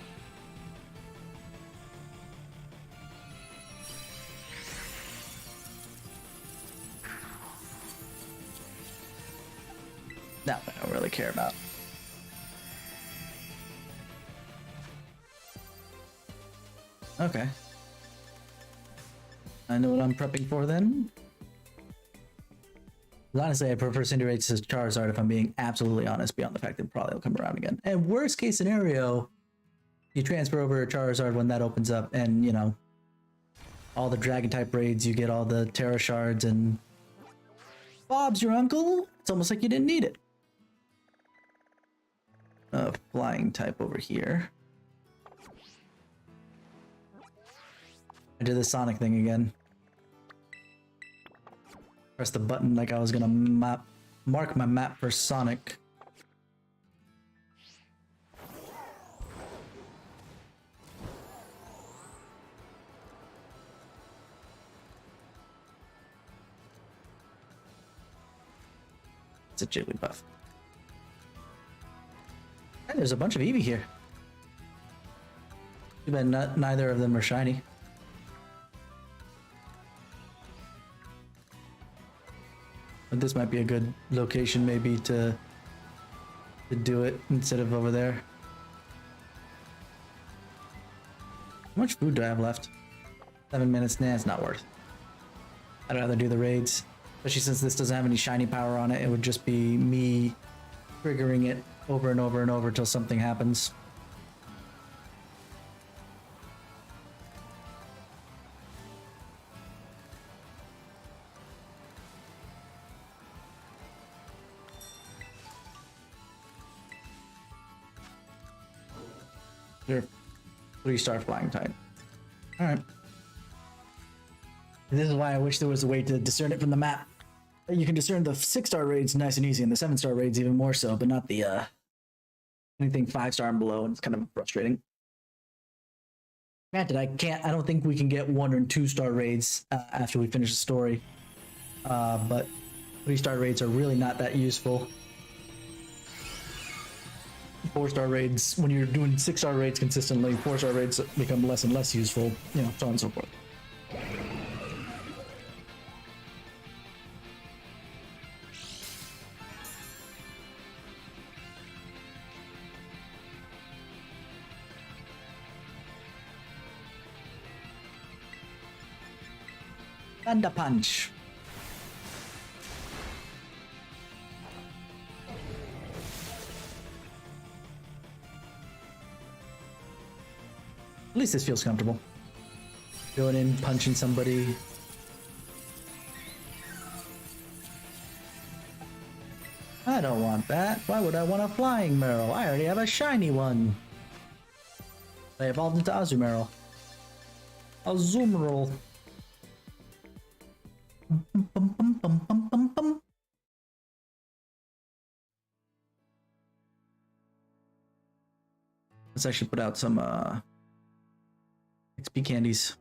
That I don't really care about. Okay. I know what I'm prepping for then. Honestly, I prefer Cinderace to Charizard if I'm being absolutely honest, beyond the fact that probably will come around again. And worst case scenario, you transfer over to Charizard when that opens up, and you know, all the Dragon type raids, you get all the Terra Shards, and Bob's your uncle. It's almost like you didn't need it. Flying type over here. I did the Sonic thing again. Press the button like I was gonna mark my map for Sonic. It's a Jigglypuff. Hey, there's a bunch of Eevee here. Too bad neither of them are shiny. But this might be a good location maybe to do it instead of over there. How much food do I have left? 7 minutes? Nah, it's not worth. I'd rather do the raids. Especially since this doesn't have any shiny power on it. It would just be me triggering it over and over and over until something happens. Sure. 3-star flying type. Alright. This is why I wish there was a way to discern it from the map. You can discern the 6-star raids nice and easy, and the 7-star raids even more so, but not the anything 5-star and below, and it's kind of frustrating. Granted, I don't think we can get 1 or 2-star raids after we finish the story. But 3-star raids are really not that useful. 4-star raids, when you're doing 6-star raids consistently, 4-star raids become less and less useful, you know, so on and so forth. Thunder Punch. At least this feels comfortable. Going in, punching somebody. I don't want that. Why would I want a flying Meryl? I already have a shiny one. I evolved into Azumarill. Azumarill. Let's actually put out some XP candies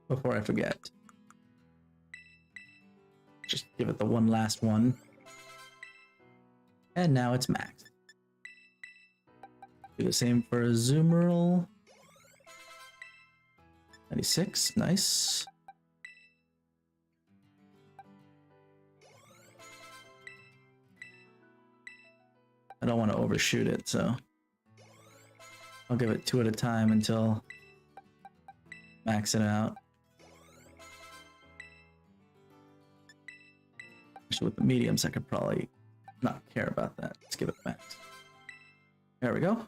before I forget. Just give it the one last one. And now it's maxed. Do the same for Azumarill. 96, nice. I don't want to overshoot it, so I'll give it 2 at a time until max it out. Actually, with the mediums, I could probably not care about that. Let's give it max. There we go.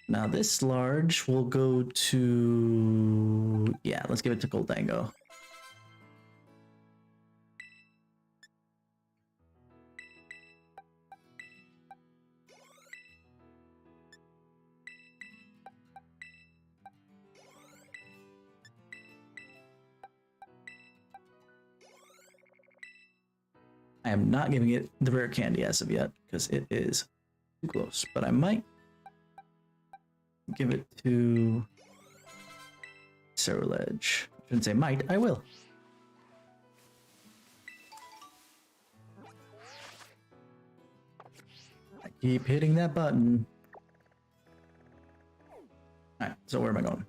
Now this large will go to... yeah, let's give it to Goldango. am not giving it the rare candy as of yet because it is too close, but I might give it to Ceruledge. I shouldn't say might, I will. I keep hitting that button. Alright, so where am I going?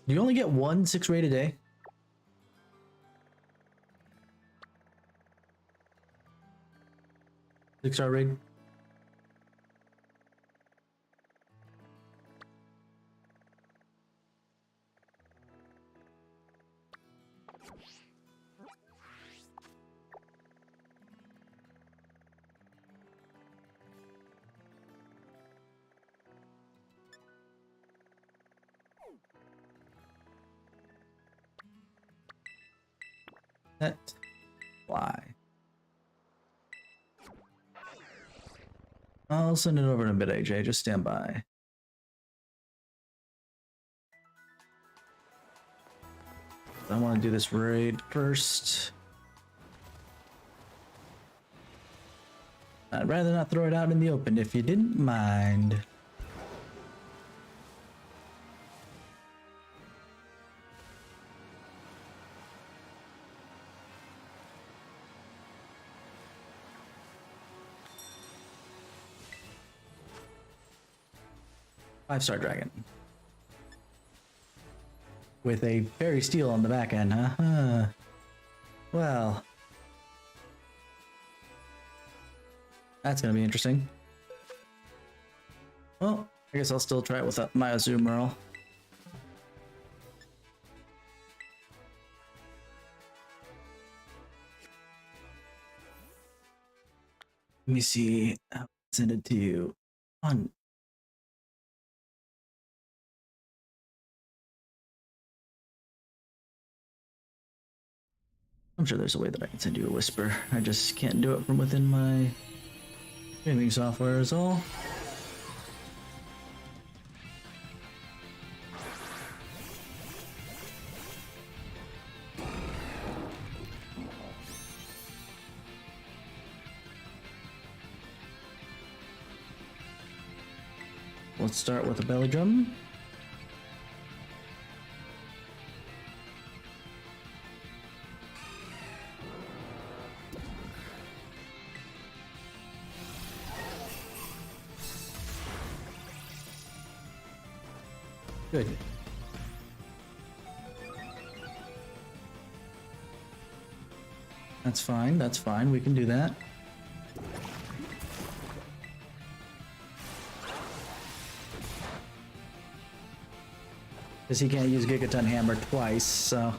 Do you only get 1 6 raid a day? Six-star raid? Let fly. I'll send it over in a bit, AJ. Just stand by. I want to do this raid first. I'd rather not throw it out in the open if you didn't mind. Five-star dragon. With a fairy steel on the back end, huh? Well. That's gonna be interesting. Well, I guess I'll still try it with my Azumarill. Let me see. I'll send it to you on. I'm sure there's a way that I can send you a whisper. I just can't do it from within my streaming software is all. Let's start with a belly drum. Good. That's fine, that's fine. We can do that. Because he can't use Gigaton Hammer twice, so...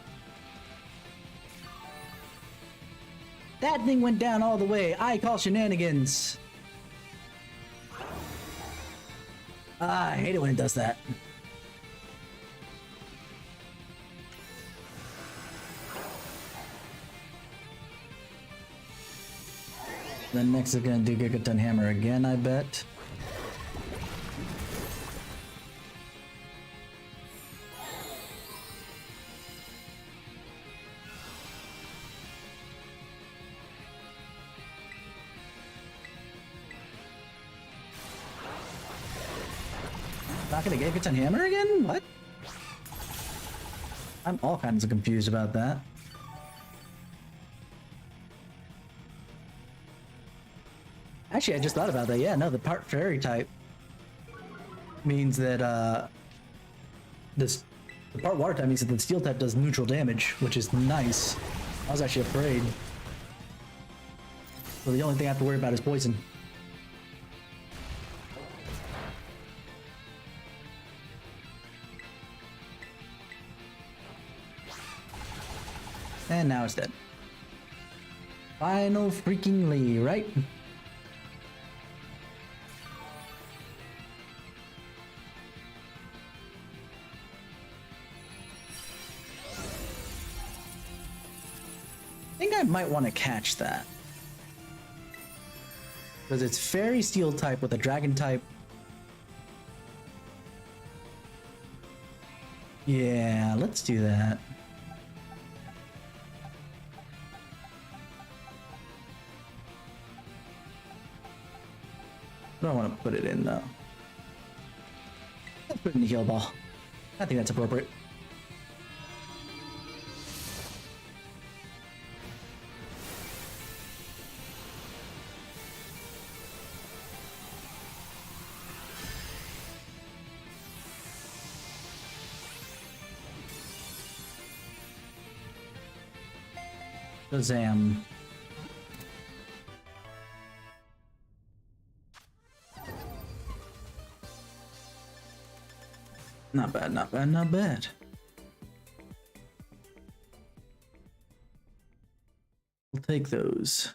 That thing went down all the way. I call shenanigans. I hate it when it does that. Then next is gonna do Gigaton Hammer again, I bet. Not gonna Gigaton Hammer again? What? I'm all kinds of confused about that. Actually, I just thought about that. Yeah, no, the part fairy type means that the part water type means that the steel type does neutral damage, which is nice. I was actually afraid. So the only thing I have to worry about is poison. And now it's dead. Final freaking Lee, right? I think I might want to catch that. Because it's fairy steel type with a dragon type. Yeah, let's do that. I don't want to put it in though. Let's put it in the heal ball. I think that's appropriate. Shazam. Not bad, not bad, not bad. We'll take those.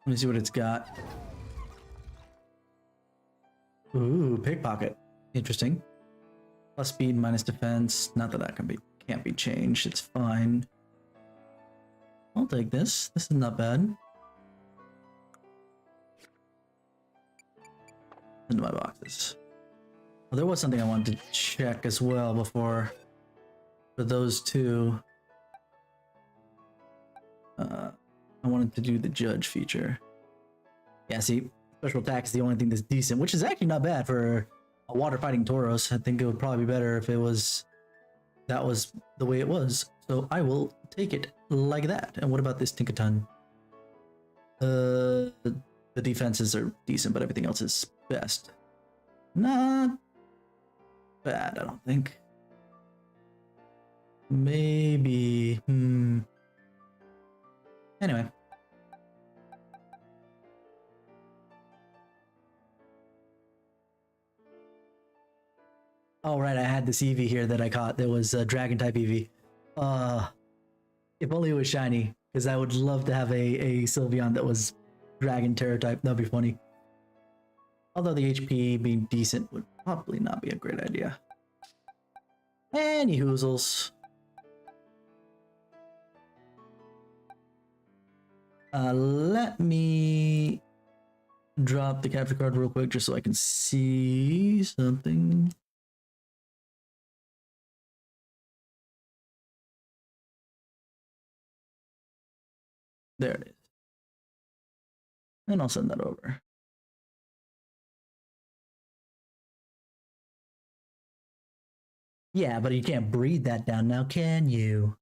Let me see what it's got. Ooh, pickpocket. Interesting. Plus speed, minus defense. Not that that can't be changed. It's fine. I'll take this. This is not bad. Into my boxes. Well, there was something I wanted to check as well before. For those two. I wanted to do the judge feature. Yeah, see, special attack is the only thing that's decent, which is actually not bad for a water fighting Tauros. I think it would probably be better if that was the way it was. So I will take it like that. And what about this Tinkaton? The defenses are decent, but everything else is best. Not bad, I don't think. Maybe. Anyway. Oh, right, I had this Eevee here that I caught. There was a dragon type Eevee. If only it was shiny, because I would love to have a Sylveon that was dragon terror type. That'd be funny. Although the HP being decent would probably not be a great idea. Any hoozles. Let me drop the capture card real quick just so I can see something. There it is. And I'll send that over. Yeah, but you can't breathe that down now, can you?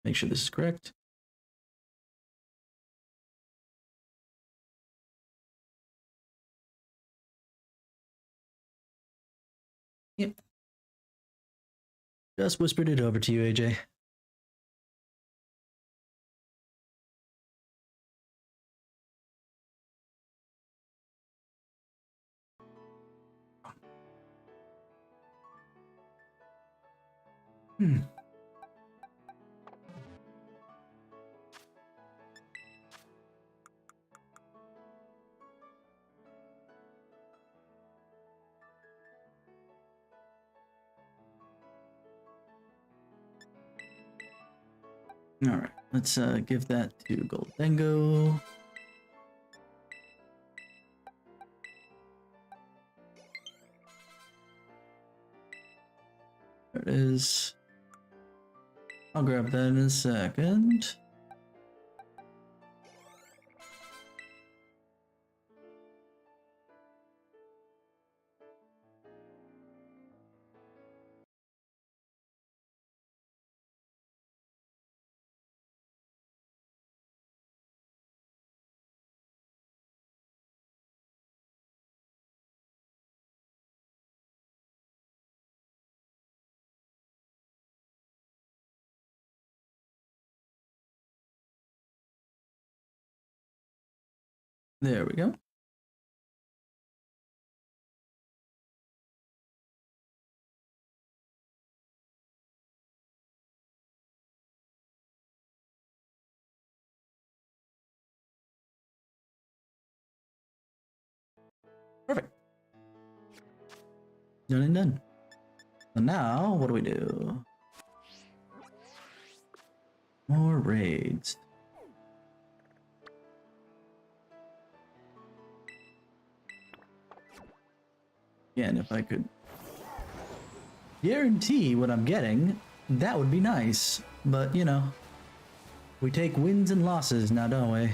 Make sure this is correct. Yep. Just whispered it over to you, AJ. All right, let's give that to Goldengo. There it is. I'll grab that in a second. There we go. Perfect. Done and done. So now, what do we do? More raids. Again, if I could guarantee what I'm getting, that would be nice. But, you know, we take wins and losses now, don't we?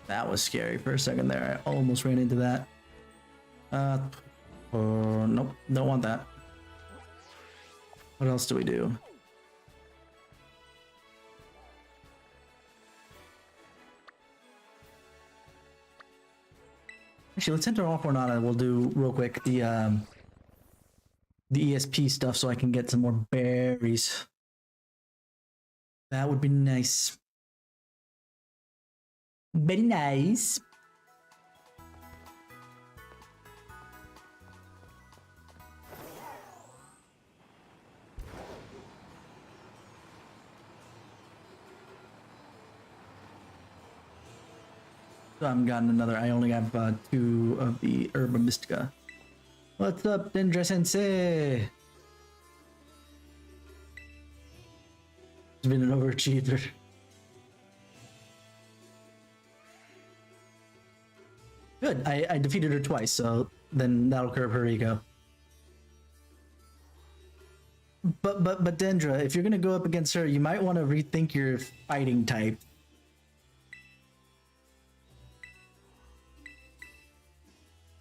That was scary for a second there. I almost ran into that. Nope, don't want that. What else do we do? Actually, let's enter off Ornata. We'll do real quick the ESP stuff so I can get some more berries. That would be nice. Very nice. So I haven't gotten another. I only have 2 of the Herba Mystica. What's up, TenebrisTenshi? It's been an overachiever. Good. I defeated her twice, so then that'll curb her ego. But Dendra, if you're gonna go up against her, you might want to rethink your fighting type.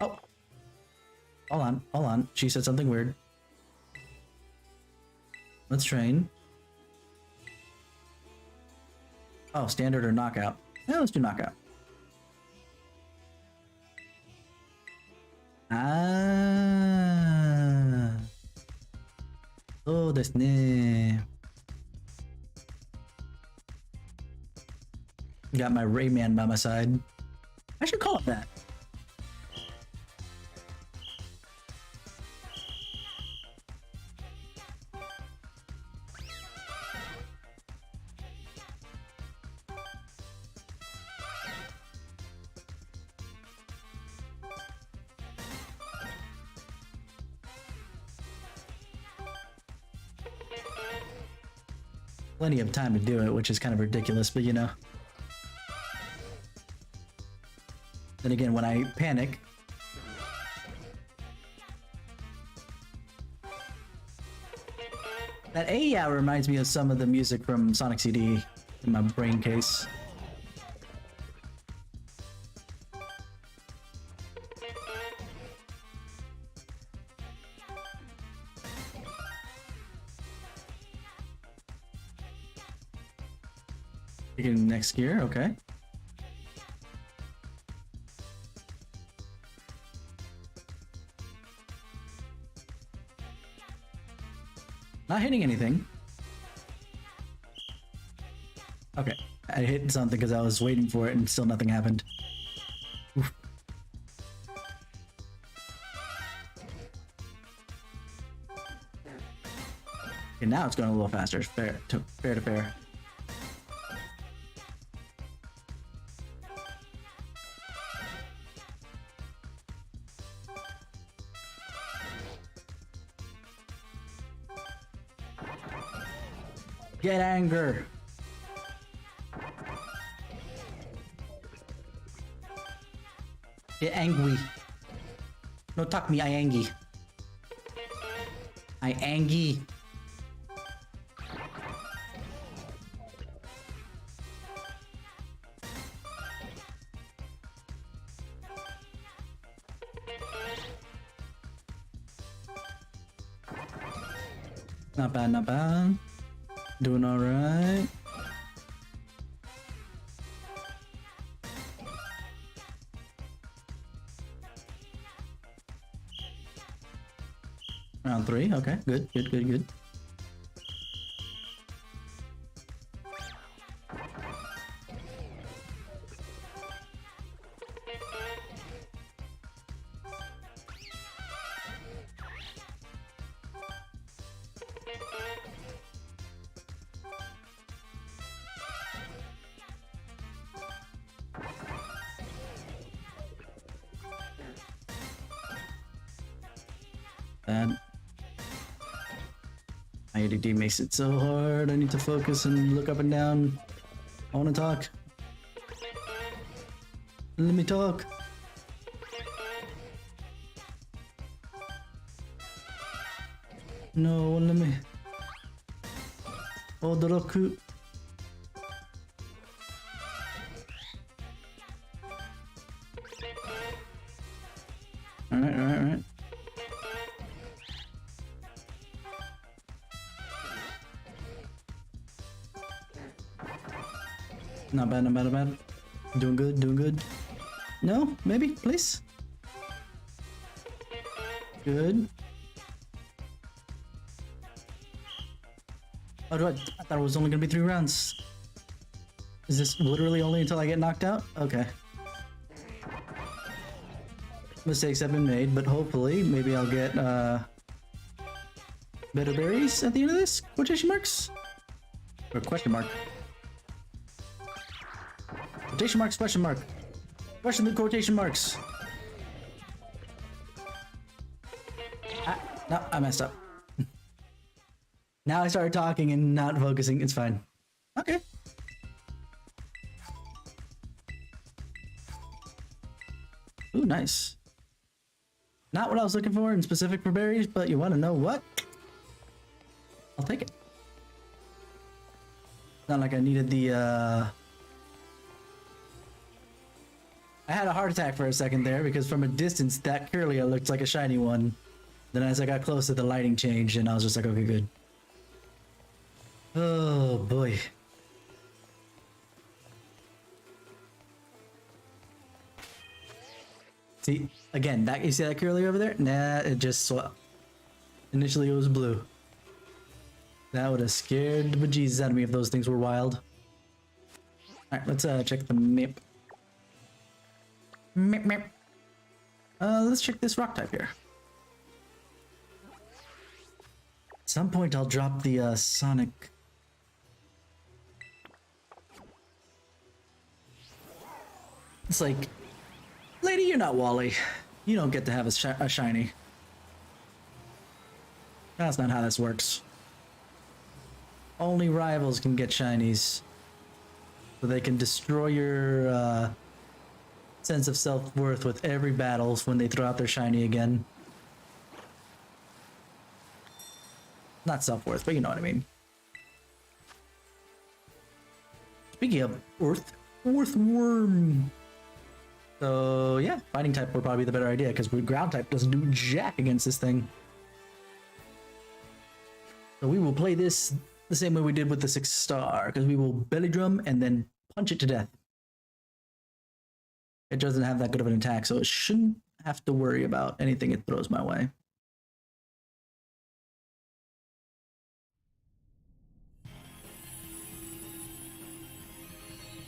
Oh. Hold on. She said something weird. Let's train. Oh, standard or knockout? Yeah, let's do knockout. Ah. Oh, desu ne. Got my Rayman by my side. I should call it that. Plenty of time to do it, which is kind of ridiculous, but you know. Then again, when I panic, that A reminds me of some of the music from Sonic CD in my brain case. Beginning next gear, okay. Not hitting anything. Okay, I hit something because I was waiting for it and still nothing happened. Oof. Okay, now it's going a little faster. Fair to fair. Get anger. Get angry. No talk me, I angy. I angy. Not bad, not bad. Doing all right. Round 3, okay, good. Bad. My ADD makes it so hard. I need to focus and look up and down. I want to talk. Let me talk. No, let me. Odoroku. Alright. Not bad. Doing good. No? Maybe? Please? Good. Oh, I thought it was only gonna be 3 rounds. Is this literally only until I get knocked out? Okay. Mistakes have been made, but hopefully, maybe I'll get, better berries at the end of this? Quotation marks? Or question mark? Quotation marks, question mark. Question the quotation marks. No, I messed up. Now I started talking and not focusing. It's fine. Okay. Ooh, nice. Not what I was looking for in specific for berries, but you want to know what? I'll take it. Not like I needed the, I had a heart attack for a second there because from a distance that Kirlia looked like a shiny one. Then as I got closer, the lighting changed and I was just like, okay, good. Oh boy. See, again, that you see that Kirlia over there? Nah, it just swapped. Initially it was blue. That would have scared the bejesus out of me if those things were wild. Alright, let's check the map. Map. Let's check this rock type here. At some point I'll drop the Sonic. It's like, lady, you're not Wally. You don't get to have a shiny. That's not how this works. Only rivals can get shinies. So they can destroy your sense of self-worth with every battle when they throw out their shiny again. Not self-worth, but you know what I mean. Speaking of Earthworm. So yeah, fighting type would probably be the better idea because ground type doesn't do jack against this thing. So we will play this the same way we did with the 6-star because we will belly drum and then punch it to death. It doesn't have that good of an attack, so it shouldn't have to worry about anything it throws my way.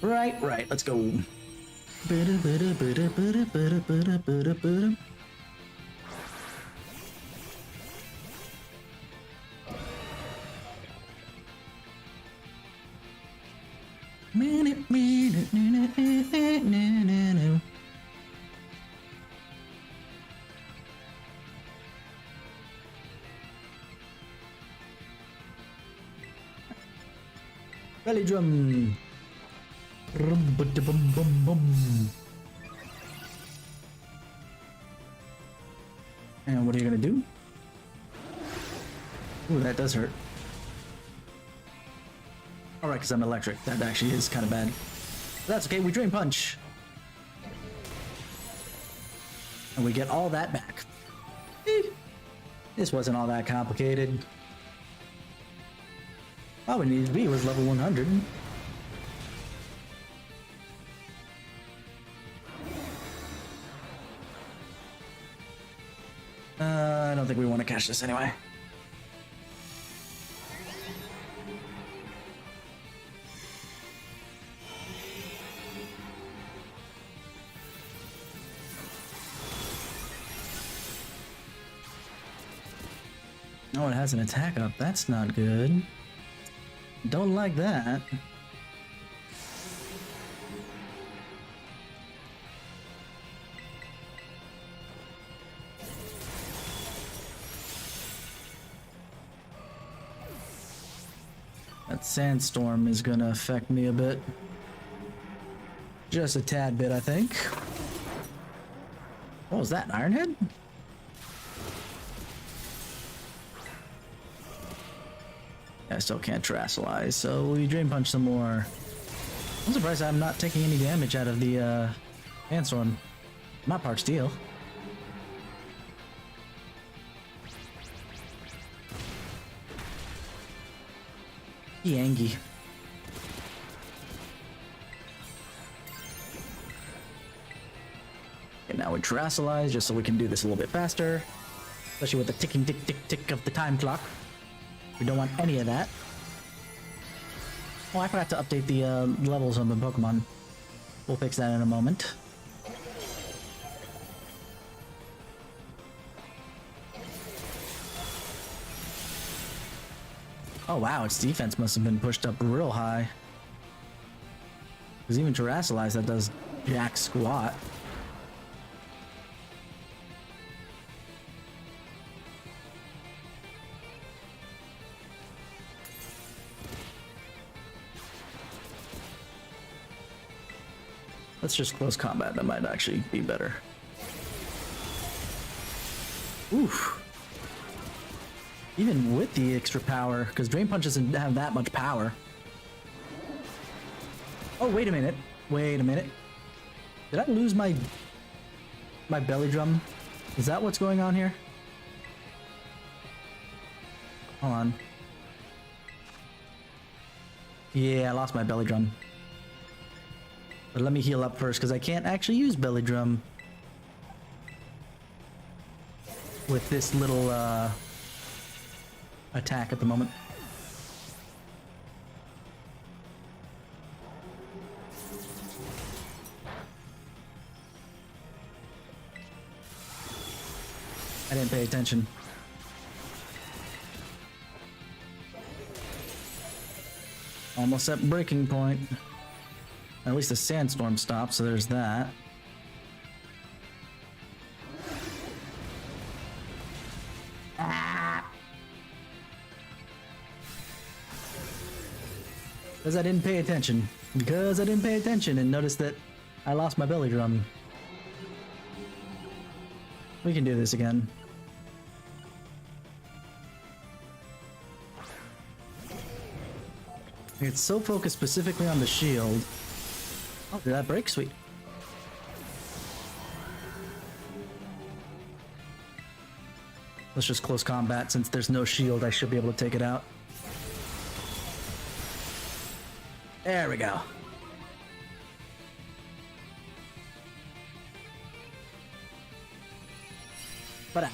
Right, let's go. Belly drum. And what are you gonna do? Ooh, that does hurt. Alright, because I'm electric. That actually is kind of bad. But that's okay, we drain punch. And we get all that back. This wasn't all that complicated. All we needed to be was level 100. I don't think we want to catch this anyway. Oh, it has an attack up. That's not good. Don't like that. That sandstorm is gonna affect me a bit. Just a tad bit, I think. What was that, an Ironhead? I still can't terrasilize, so we Drain Punch some more. I'm surprised I'm not taking any damage out of the sandstorm. Not Park Steel. Yangi. Okay, now we terrasilize just so we can do this a little bit faster. Especially with the ticking tick tick tick of the time clock. We don't want any of that. Oh, I forgot to update the levels on the Pokemon. We'll fix that in a moment. Oh wow, its defense must have been pushed up real high. Because even Terrasilize, that does jack squat. Let's just close combat, that might actually be better. Oof. Even with the extra power, because Drain Punch doesn't have that much power. Oh, wait a minute. Wait a minute. Did I lose my belly drum? Is that what's going on here? Hold on. Yeah, I lost my belly drum. But let me heal up first, because I can't actually use belly drum with this little attack at the moment. I didn't pay attention. Almost at breaking point. At least the sandstorm stopped, so there's that. Because I didn't pay attention. Because I didn't pay attention and noticed that I lost my belly drum. We can do this again. It's so focused specifically on the shield. Oh, did that break? Sweet. Let's just close combat. Since there's no shield, I should be able to take it out. There we go. But out.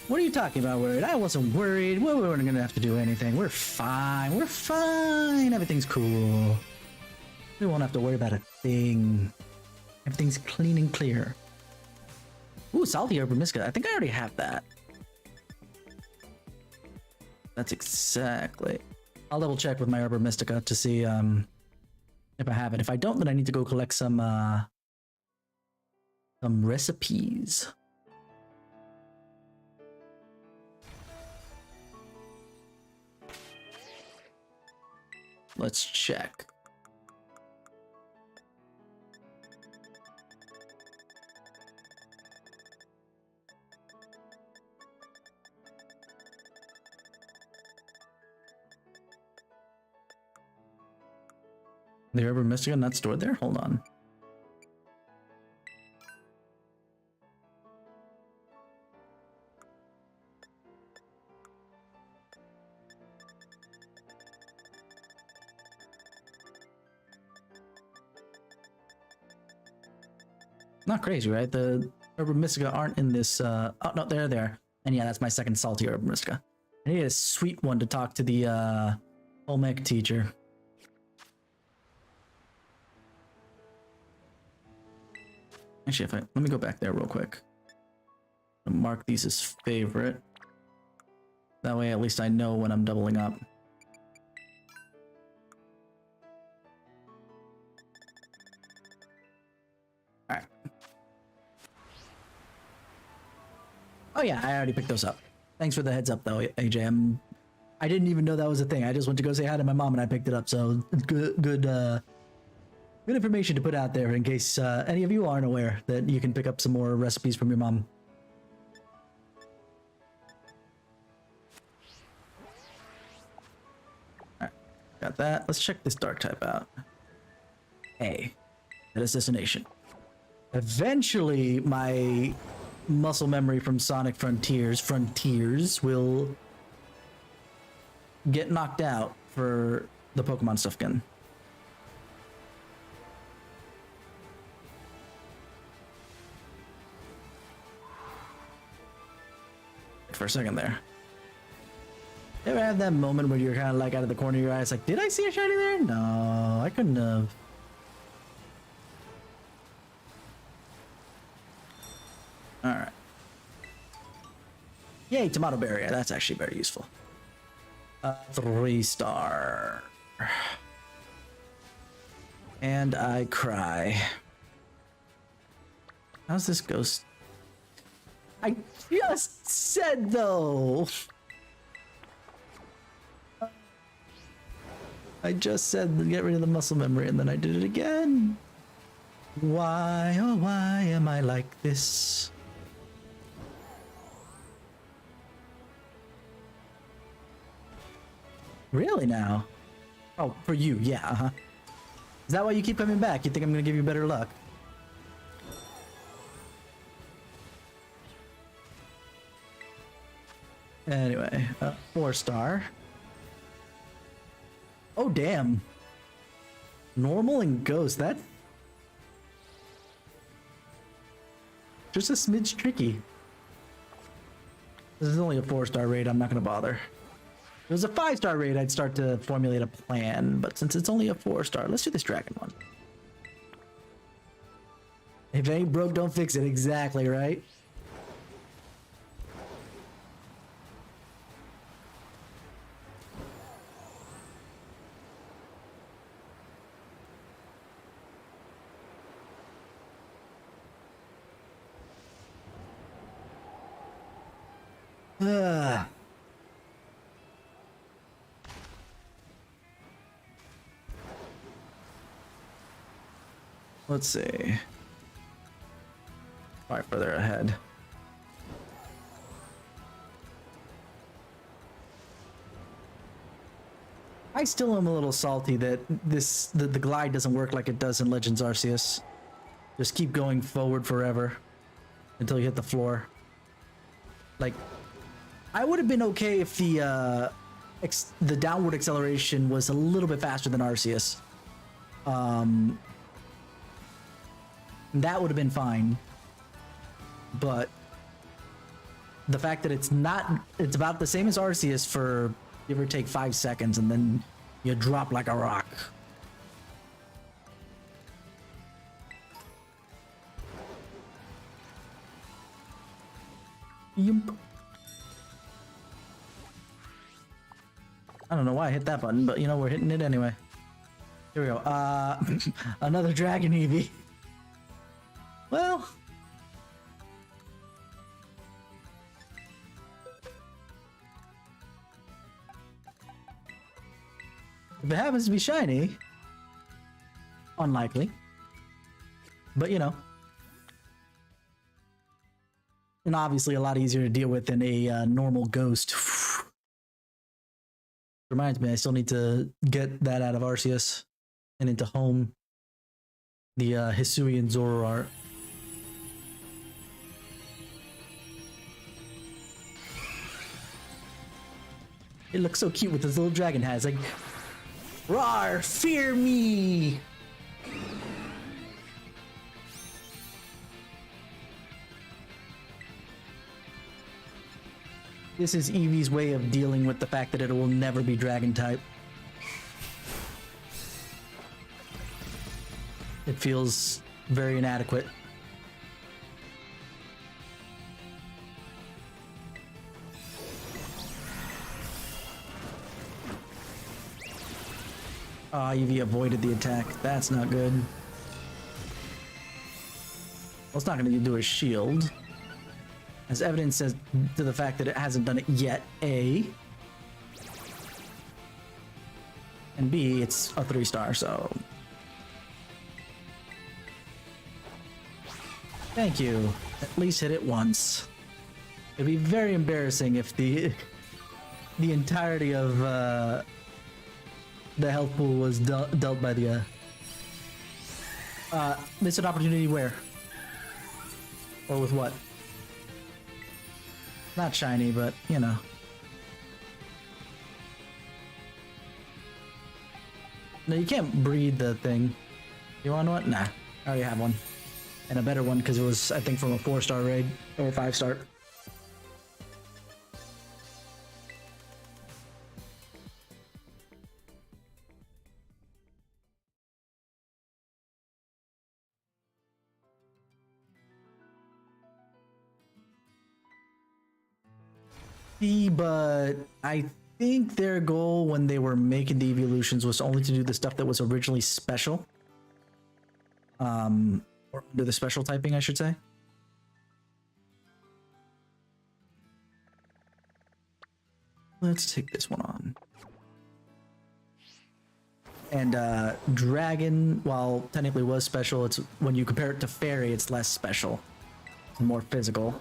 What are you talking about, worried? I wasn't worried. We weren't gonna have to do anything. We're fine. We're fine. Everything's cool. We won't have to worry about a thing. Everything's clean and clear. Ooh, Salty Herbamusca. I think I already have that. That's exactly. I'll double check with my Herba Mystica to see if I have it. If I don't, then I need to go collect some recipes. Let's check. The Herba Mystica not stored there? Hold on. Not crazy, right? The Herba Mystica aren't in this, oh no, they're there. And yeah, that's my second salty Herba Mystica. I need a sweet one to talk to the, home ec teacher. Actually, if let me go back there real quick. I'll mark these as favorite. That way, at least I know when I'm doubling up. Alright. Oh yeah, I already picked those up. Thanks for the heads up though, AJ. I'm I didn't even know that was a thing. I just went to go say hi to my mom and I picked it up. So good information to put out there in case any of you aren't aware that you can pick up some more recipes from your mom. Alright, got that. Let's check this dark type out. Hey, that is destination. Eventually, my muscle memory from Sonic Frontiers will get knocked out for the Pokemon stuff again. For a second there. You ever have that moment where you're kind of like out of the corner of your eyes like, did I see a shiny there? No, I couldn't have. Alright. Yay, tomato berry. That's actually very useful. 3-star. And I cry. How's this ghost? I just said though. I just said get rid of the muscle memory and then I did it again. Why, oh why am I like this? Really now? Oh, for you, yeah, uh-huh. Is that why you keep coming back? You think I'm gonna give you better luck? Anyway, 4-star. Oh, damn. Normal and ghost, that... just a smidge tricky. This is only a 4-star raid, I'm not gonna bother. If it was a 5-star raid, I'd start to formulate a plan, but since it's only a 4-star, let's do this dragon one. If it ain't broke, don't fix it. Exactly, right? Let's see. Probably further ahead. I still am a little salty that the glide doesn't work like it does in Legends Arceus. Just keep going forward forever until you hit the floor. Like, I would have been okay if the downward acceleration was a little bit faster than Arceus. That would have been fine. But the fact that it's about the same as Arceus for give or take 5 seconds and then you drop like a rock. Yump. I don't know why I hit that button, but you know, we're hitting it anyway. Here we go. Another Dragon Eevee. Well, if it happens to be shiny, unlikely, but you know, and obviously a lot easier to deal with than a normal ghost. Reminds me, I still need to get that out of Arceus and into home. The Hisuian Zoro art. It looks so cute with his little dragon hat. It's like, roar, fear me! This is Eevee's way of dealing with the fact that it will never be dragon type. It feels very inadequate. Ah, Eevee avoided the attack. That's not good. Well, it's not going to do a shield. As evidence as to the fact that it hasn't done it yet, A. And B, it's a 3-star, so... Thank you. At least hit it once. It'd be very embarrassing if the entirety of the health pool was dealt by the missed an opportunity where? Or with what? Not shiny, but you know. No, you can't breed the thing. You want one? Nah, I already have one. And a better one because it was, I think, from a 4-star raid or a 5-star. But I think their goal when they were making the evolutions was only to do the stuff that was originally special. Or under the special typing, I should say. Let's take this one on. And Dragon, while technically was special, it's when you compare it to Fairy, it's less special. It's more physical.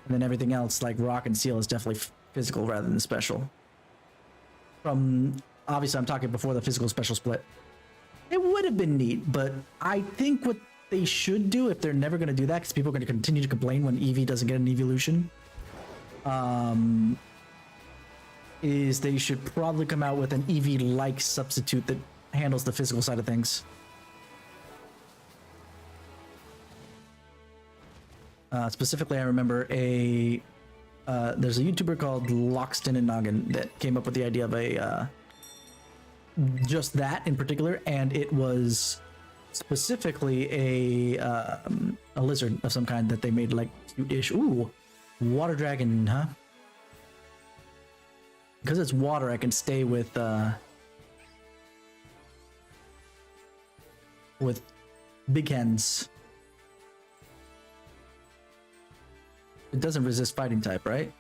And then everything else, like Rock and Seal, is definitely physical rather than special. From, obviously I'm talking before the physical special split. It would have been neat, but I think what they should do, if they're never going to do that, because people are going to continue to complain when Eevee doesn't get an evolution, is they should probably come out with an Eevee-like substitute that handles the physical side of things. Specifically, I remember there's a YouTuber called Loxton and Noggin that came up with the idea of a just that in particular, and it was specifically a lizard of some kind that they made like cute-ish. Ooh, water dragon, huh? Because it's water, I can stay with big hens. It doesn't resist fighting type, right?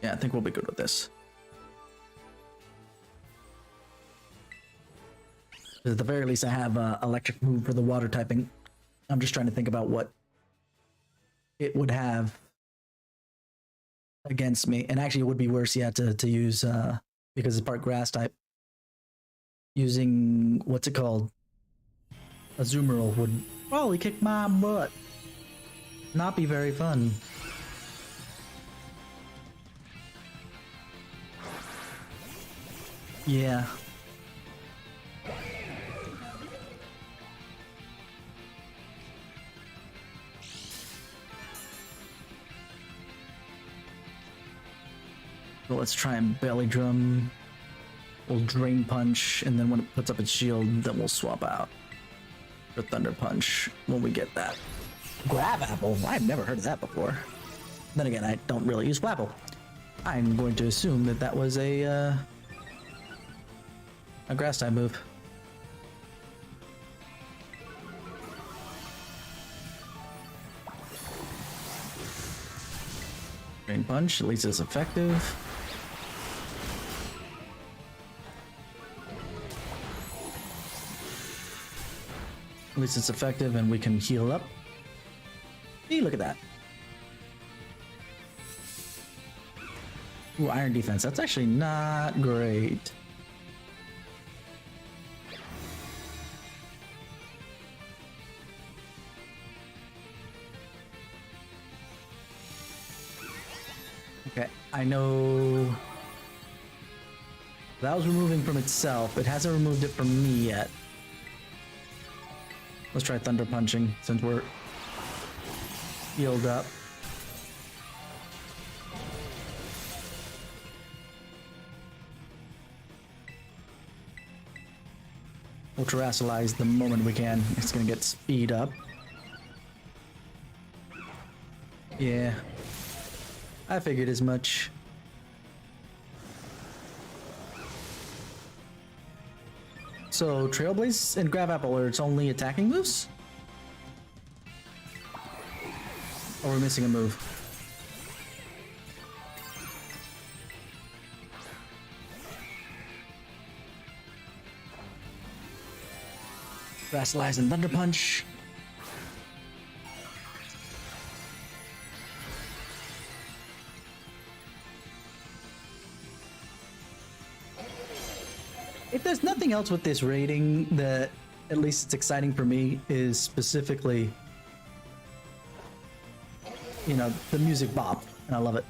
Yeah, I think we'll be good with this. At the very least, I have electric move for the water typing. I'm just trying to think about what it would have against me. And actually, it would be worse, yeah, to use, because it's part grass type. Using, what's it called? Azumarill would probably kick my butt. Not be very fun. Yeah. So let's try and belly drum. We'll drain punch, and then when it puts up its shield, then we'll swap out for thunder punch when we get that. Grab apple? I've never heard of that before. Then again, I don't really use Flapple. I'm going to assume that that was a grass type move. Drain punch, at least it's effective. At least it's effective and we can heal up. Hey, look at that. Ooh, iron defense. That's actually not great. Okay, I know that was removing from itself. It hasn't removed it from me yet. Let's try thunder punching since we're healed up. We'll terrestrialize the moment we can. It's gonna get speed up. Yeah. I figured as much. So, Trailblaze and Grab Apple are its only attacking moves? Or we're missing a move? Grasslies and Thunder Punch. If there's nothing else with this rating that at least it's exciting for me is specifically, you know, the music bop, and I love it.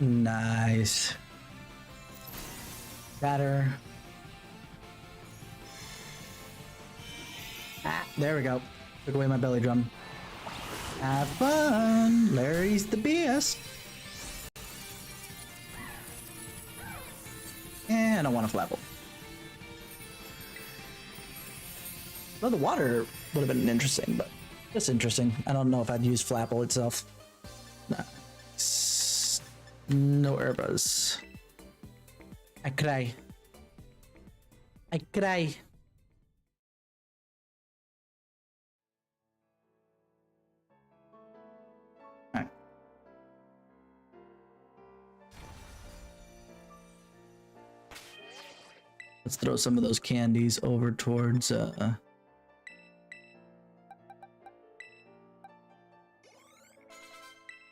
Nice. Batter. Ah, there we go. Took away my belly drum. Have fun! Larry's the best! And I want a Flapple. Well, the water would have been interesting, but just interesting. I don't know if I'd use Flapple itself. Nah. No Erbas. I cry. I cry. Alright. Let's throw some of those candies over towards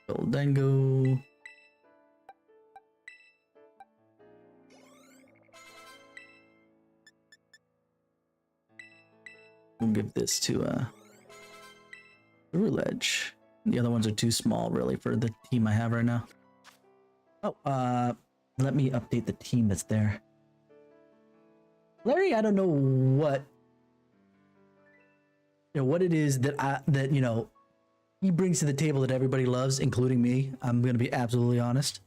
Goldengo. We'll give this to Roulette. The other ones are too small really for the team I have right now. Oh, let me update the team that's there. Larry, I don't know what it is that you know he brings to the table that everybody loves, including me. I'm gonna be absolutely honest.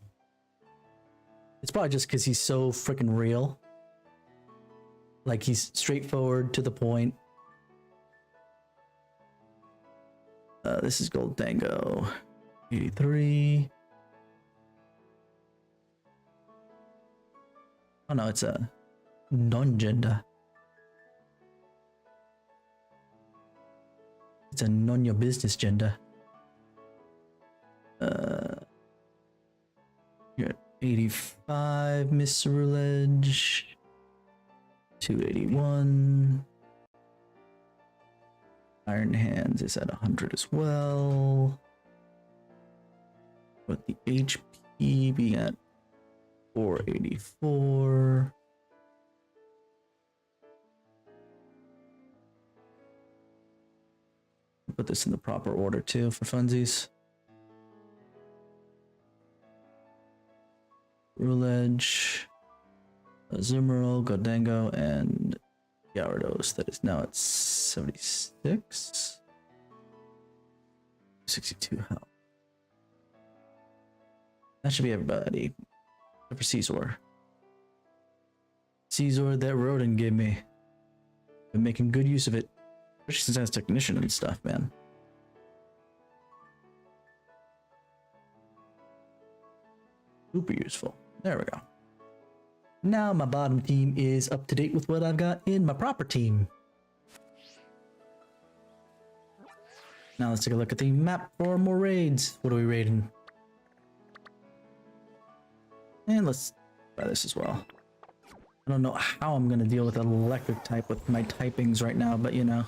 It's probably just because he's so freaking real. Like, he's straightforward, to the point. This is Gold Dango. 83. Oh no, it's a non-gender. It's a none your business gender. You're at 85, Miss Roulette. 281. Iron Hands is at 100 as well. With the HP being at 484. Put this in the proper order too for funsies. Roulette, Azumarill, Goldengo, and Gyarados. That is now at 76. 62 health. That should be everybody. Except for Caesar. Caesar that Rodin gave me. Been making good use of it. Especially since I was technician and stuff, man. Super useful. There we go. Now my bottom team is up to date with what I've got in my proper team. Now let's take a look at the map for more raids. What are we raiding? And let's try this as well. I don't know how I'm gonna deal with an electric type with my typings right now, but you know.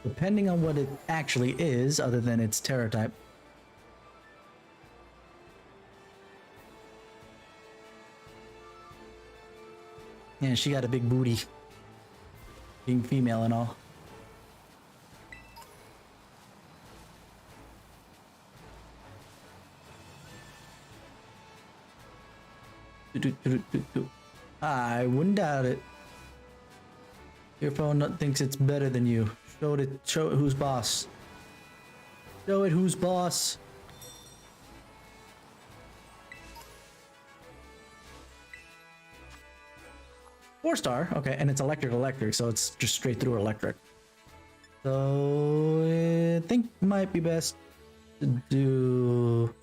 Depending on what it actually is, other than its Terra type. Yeah, she got a big booty. Being female and all. I wouldn't doubt it. Your phone thinks it's better than you. Show it who's boss. Show it who's boss. Four-star, okay, and it's electric, so it's just straight through electric. So I think it might be best to do.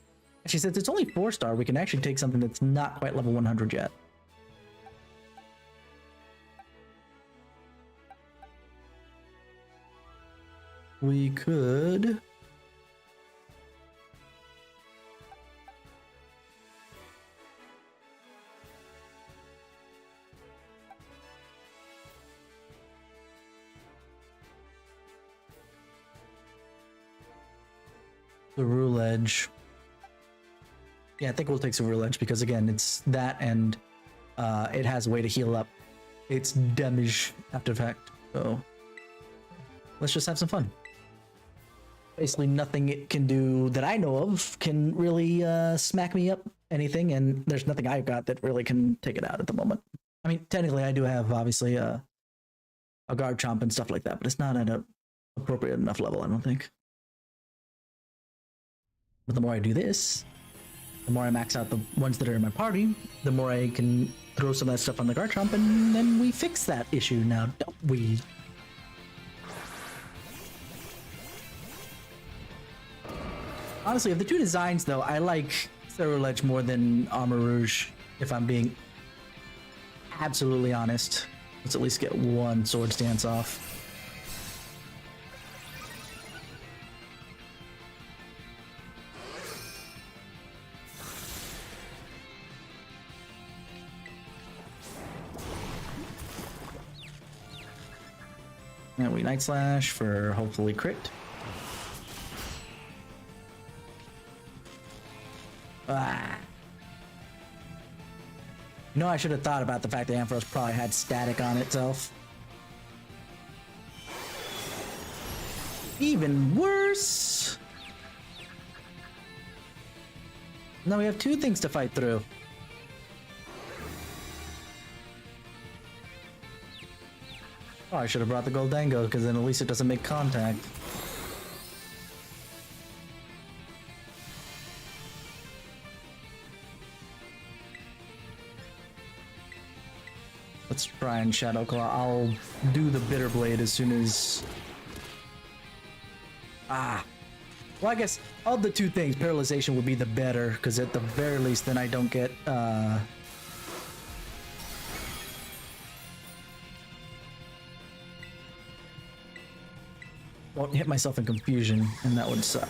Actually, since it's only 4-star, we can actually take something that's not quite level 100 yet. We could the Rule Edge. Yeah, I think we'll take Rule Edge because again, it's that and it has a way to heal up. It's damage after effect. So let's just have some fun. Basically, nothing it can do that I know of can really smack me up anything, and there's nothing I've got that really can take it out at the moment. I mean, technically, I do have obviously a guard chomp and stuff like that, but it's not at an appropriate enough level, I don't think. But the more I do this, the more I max out the ones that are in my party, the more I can throw some of that stuff on the guard chomp, and then we fix that issue now, don't we? Honestly, of the two designs, though, I like Cerulege more than Armor Rouge, if I'm being absolutely honest. Let's at least get one sword stance off. And we Night Slash for hopefully crit. Ah. You know, I should have thought about the fact that Ampharos probably had static on itself. Even worse! Now we have two things to fight through. Oh, I should have brought the Goldango, because then at least it doesn't make contact. Let's try and Shadow Claw. I'll do the Bitter Blade as soon as... Ah. Well, I guess of the two things, Paralyzation would be the better, because at the very least then I don't get... won't hit myself in confusion, and that would suck.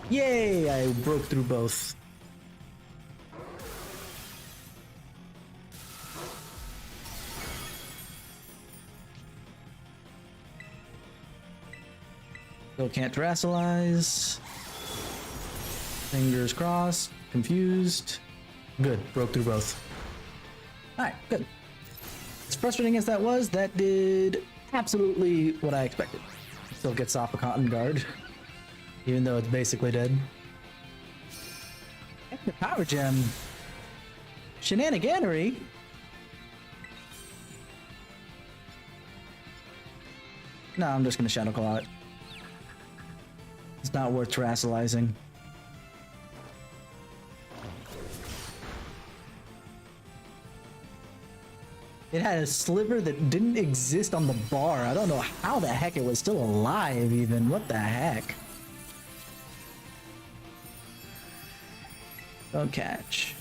Yay! I broke through both. Still can't terastallize. Fingers crossed. Confused. Good. Broke through both. Alright, good. As frustrating as that was, that did absolutely what I expected. Still gets off a Cotton Guard, even though it's basically dead. Heck, the Power Gem. Shenaniganery. No, I'm just gonna Shadow Claw it. It's not worth terastallizing. It had a sliver that didn't exist on the bar. I don't know how the heck it was still alive even. What the heck? Don't catch.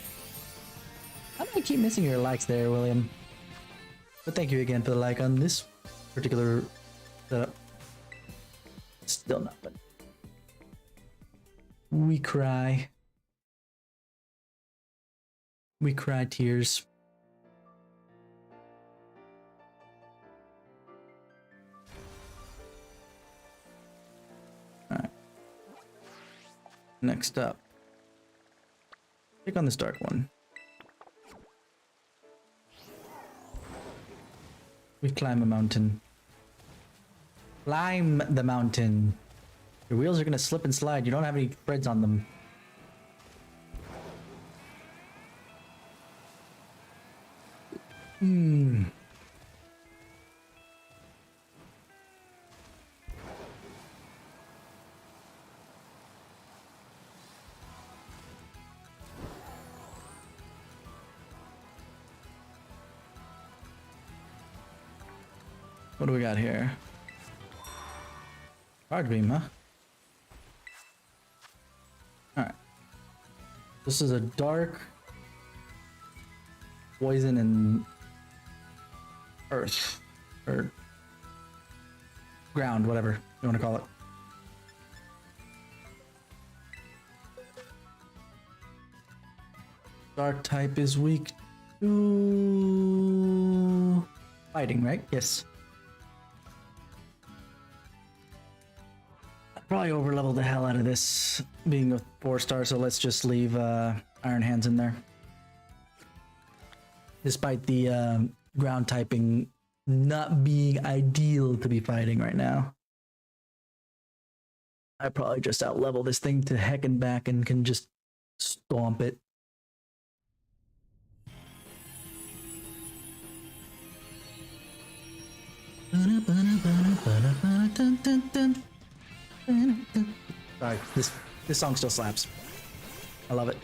How do I keep missing your likes there, William? But thank you again for the like on this particular setup. Still nothing. We cry. We cry tears. Alright. Next up. Pick on this dark one. We climb a mountain. Climb the mountain. Your wheels are gonna slip and slide. You don't have any threads on them. What do we got here? Charge beam, huh? Alright. This is a dark poison and earth. Or ground, whatever you want to call it. Dark type is weak to fighting, right? Yes. Probably overleveled the hell out of this being a 4-star, so let's just leave Iron Hands in there. Despite the ground typing not being ideal to be fighting right now. I probably just outlevel this thing to heck and back and can just stomp it. Sorry, this song still slaps. I love it.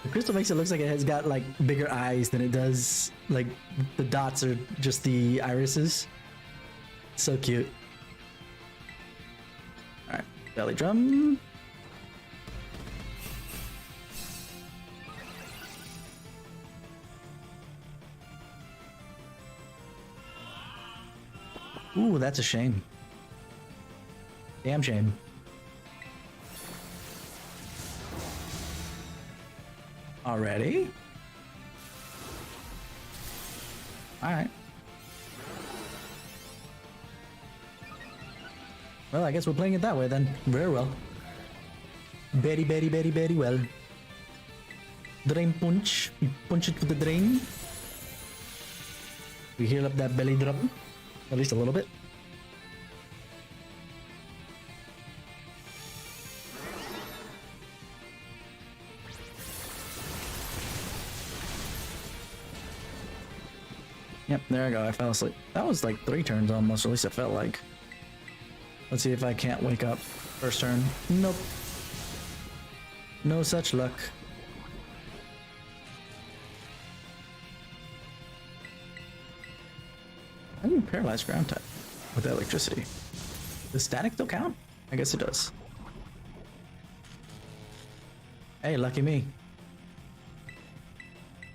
The crystal makes it look like it has got like bigger eyes than it does. Like the dots are just the irises. So cute. All right, belly drum. Ooh, that's a shame. Damn shame. Already? Alright. Well, I guess we're playing it that way then. Very well. Very well. Drain punch. We punch it with the drain. We heal up that belly drum. At least a little bit. Yep, there I go. I fell asleep. That was like 3 turns almost, or at least it felt like. Let's see if I can't wake up. First turn. Nope. No such luck. I didn't paralyze ground type with electricity. Does static still count? I guess it does. Hey, lucky me.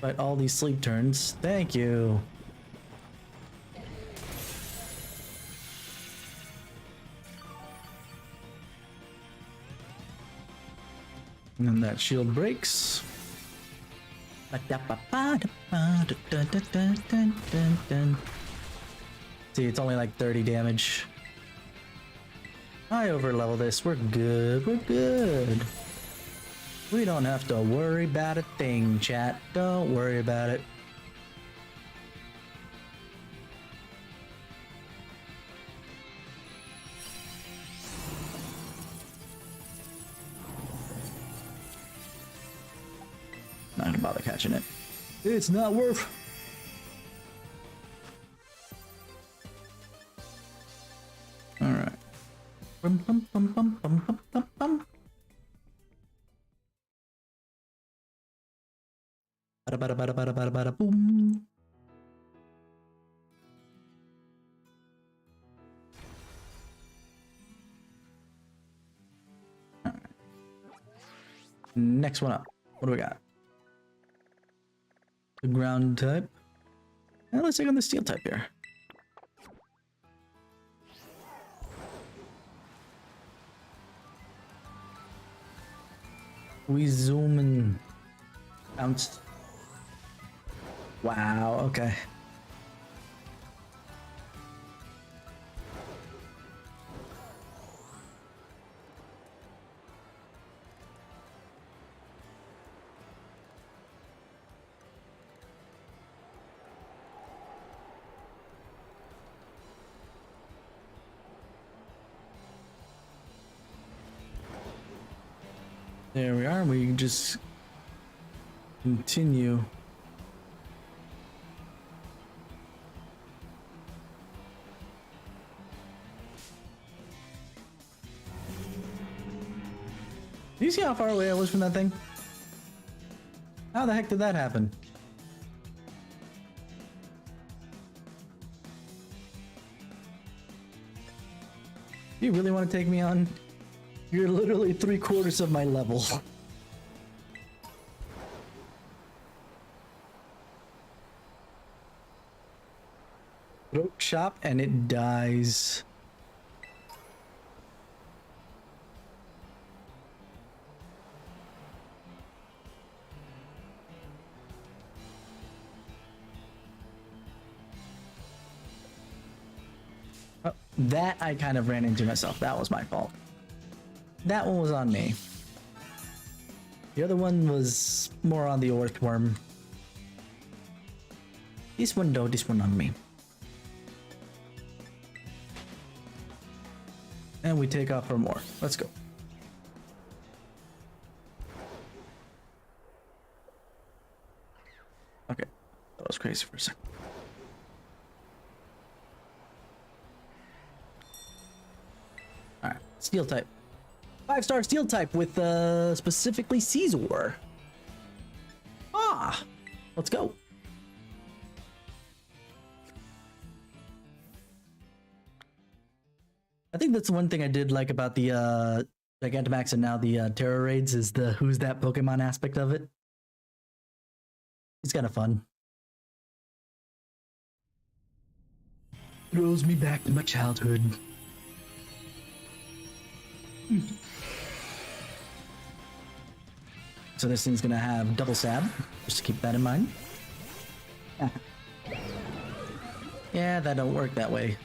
Fight all these sleep turns. Thank you. And then that shield breaks. See, it's only like 30 damage. I overlevel this. We're good. We're good. We don't have to worry about a thing, chat. Don't worry about it. Not gonna bother catching it. It's not worth. All right. Bum, bum, bum, bum, bum, bum, bum, bum. Bada, bada, bada, bada, bada, bada, boom. All right. Next one up. What do we got? The ground type. And let's take on the steel type here. We zoom and bounce. Wow, okay. There we are. We can just continue. Do you see how far away I was from that thing? How the heck did that happen? You really want to take me on? You're literally 3/4 of my level. Throat chop and it dies. Oh, that I kind of ran into myself. That was my fault. That one was on me. The other one was more on the earthworm. This one though, this one on me. And we take off for more. Let's go. Okay, that was crazy for a second. Alright, steel type. 5-star steel type with specifically Caesar. Ah, let's go. I think that's one thing I did like about the Gigantamax and now the Terror Raids is the who's that Pokemon aspect of it. It's kind of fun. Throws me back to my childhood. So this thing's gonna have double stab, just to keep that in mind. Yeah, that don't work that way.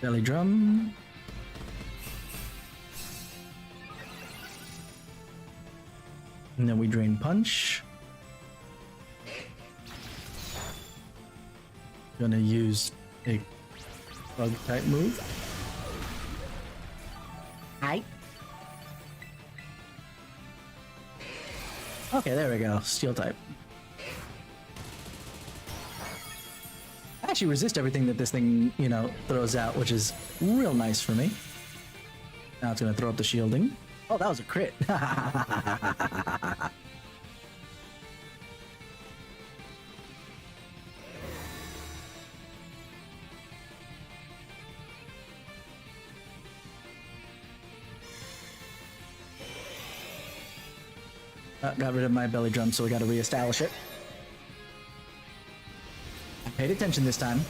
Belly drum. And then we drain punch. Gonna use a bug type move. Hi. Okay, there we go. Steel type. I actually resist everything that this thing, you know, throws out, which is real nice for me. Now it's gonna throw up the shielding. Oh, that was a crit. Got rid of my belly drum, so we gotta reestablish it. I paid attention this time.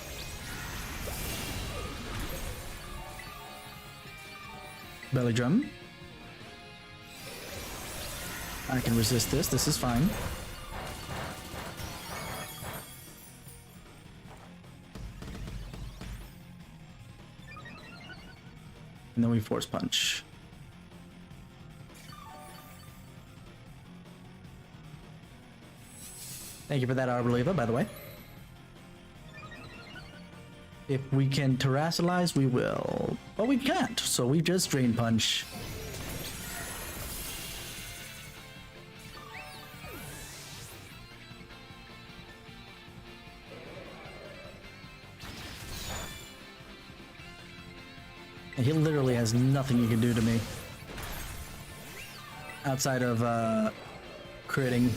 Belly drum. I can resist this. This is fine. And then we force punch. Thank you for that, Arboliva, by the way. If we can terrasilize, we will. But we can't, so we just drain punch. And he literally has nothing he can do to me. Outside of, critting.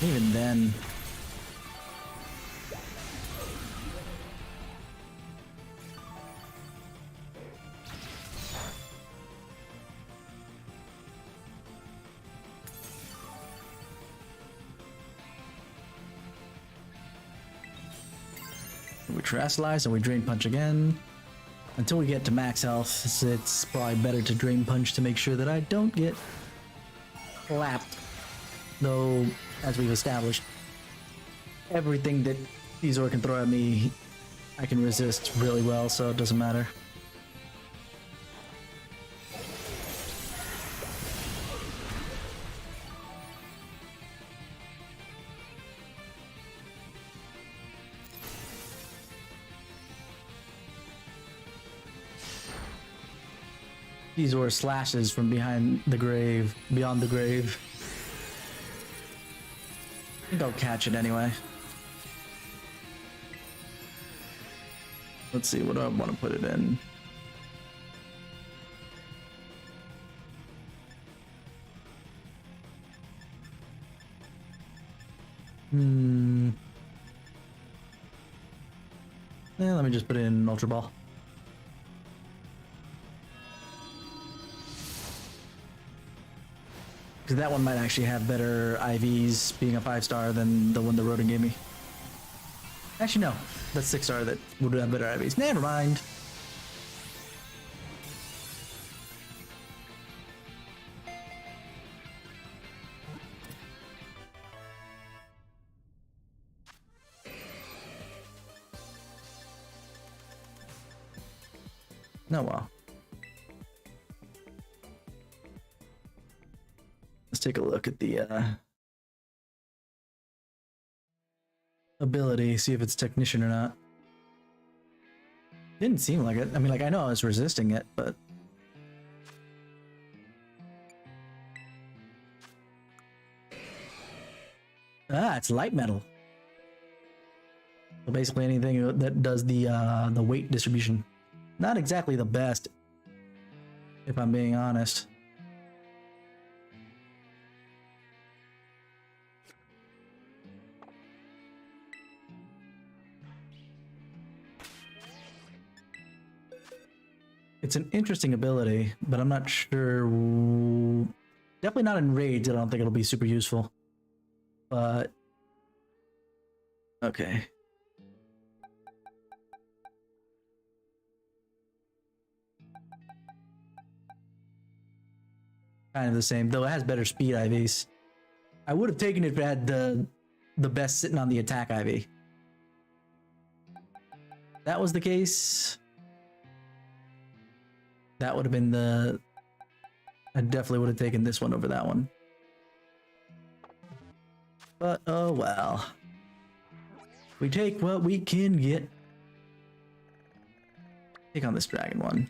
Even then. We terrasilize and we drain punch again. Until we get to max health, it's probably better to drain punch to make sure that I don't get clapped. Though, as we've established, everything that Caesar can throw at me, I can resist really well, so it doesn't matter. Caesar slashes from behind the grave, beyond the grave. I think I'll catch it anyway. Let's see, what do I want to put it in? Yeah, let me just put it in Ultra Ball. Because that one might actually have better IVs being a 5-star than the one the Rodent gave me. Actually, no. That's 6-star that would have better IVs. Never mind. Oh well. Let's take a look at the ability, see if it's technician or not. Didn't seem like it. I mean, like, I know I was resisting it, but... Ah, it's light metal. So basically anything that does the weight distribution. Not exactly the best, if I'm being honest. It's an interesting ability, but I'm not sure. Definitely not in raids. I don't think it'll be super useful. But okay. Kind of the same, though it has better speed IVs. I would have taken it if it had the best sitting on the attack IV. That was the case. That would have been the... I definitely would have taken this one over that one. But oh well. We take what we can get. Take on this dragon one.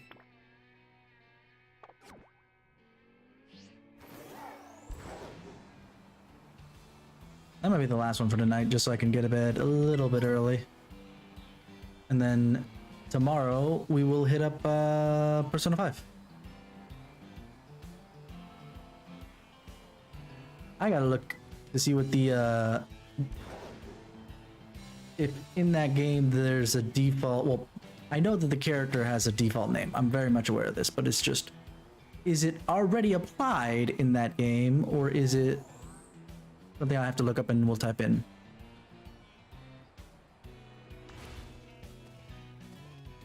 That might be the last one for tonight, just so I can get to bed a little bit early. And then tomorrow we will hit up Persona 5. I gotta look to see what the if in that game there's a default. Well, I know that the character has a default name. I'm very much aware of this, but it's just, is it already applied in that game, or is it something I have to look up and we'll type in?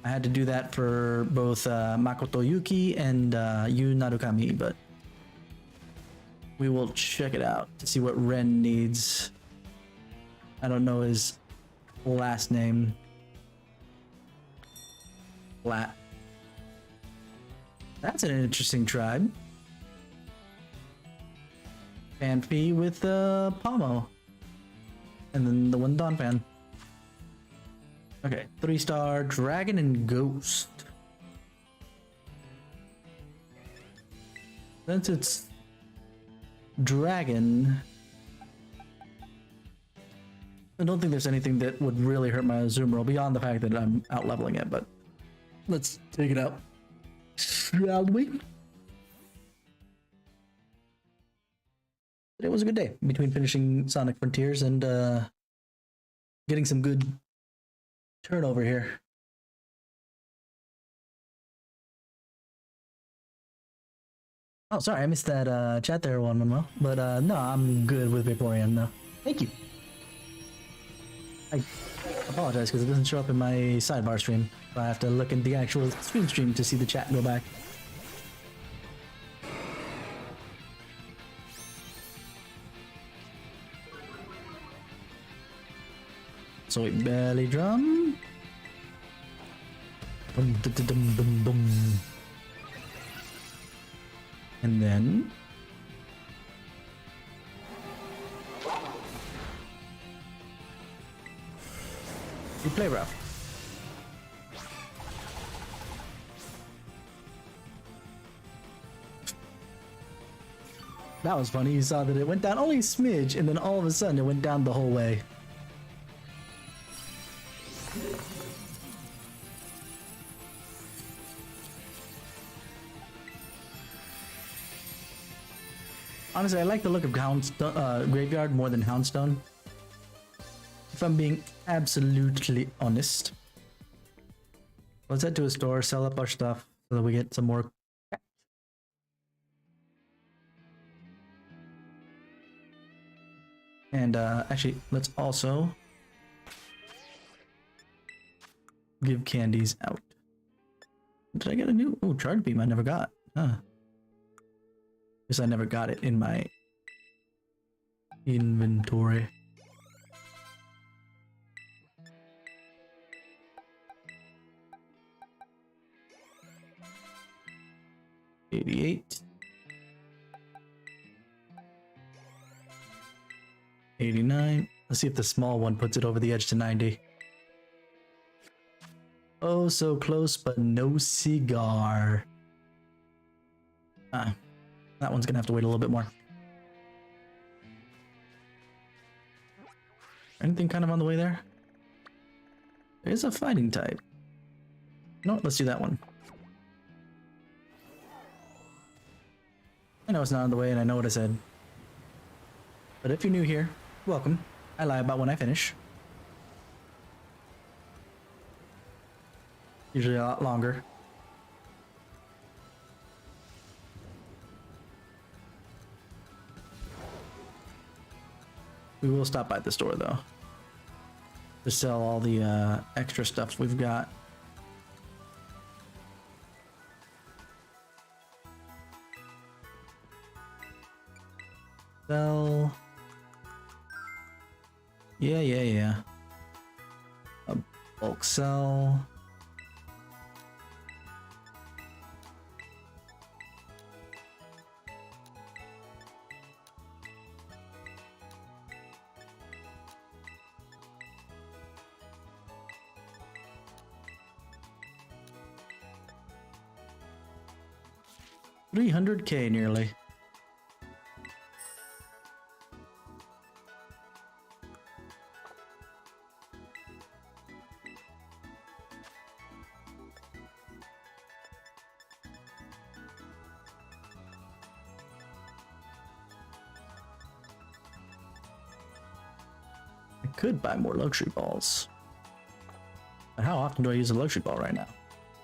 I had to do that for both Makoto Yuki and Yu Narukami, but we will check it out to see what Ren needs. I don't know his last name. Flat. That's an interesting tribe. Fanfi with Pomo. And then the one Don fan. Okay, 3-star Dragon and Ghost. Since it's Dragon, I don't think there's anything that would really hurt my Azumarill beyond the fact that I'm out leveling it, but let's take it out. Shall we? It was a good day between finishing Sonic Frontiers and getting some good turnover here. Oh, sorry, I missed that chat there, one Manuel. But no, I'm good with Vaporeon though. Thank you. I apologize because it doesn't show up in my sidebar stream. So I have to look in the actual stream to see the chat go back. So wait, belly drum. Boom, dum, dum, dum, dum. And then you play rough. That was funny. You saw that it went down only a smidge, and then all of a sudden it went down the whole way. Honestly, I like the look of Graveyard more than Houndstone, if I'm being absolutely honest. Let's head to a store, sell up our stuff, so that we get some more. And actually, let's also give candies out. Did I get a new? Oh, Charge Beam I never got. Huh. Guess I never got it in my inventory. 88. 89. Let's see if the small one puts it over the edge to 90. Oh, so close, but no cigar. That one's gonna have to wait a little bit more. Anything kind of on the way there? There's a fighting type. No, let's do that one. I know it's not on the way and I know what I said. But if you're new here, welcome. I lie about when I finish. Usually a lot longer. We will stop by the store though, to sell all the extra stuff we've got. Sell. Yeah. A bulk sell. $300K nearly. I could buy more luxury balls. But how often do I use a luxury ball right now?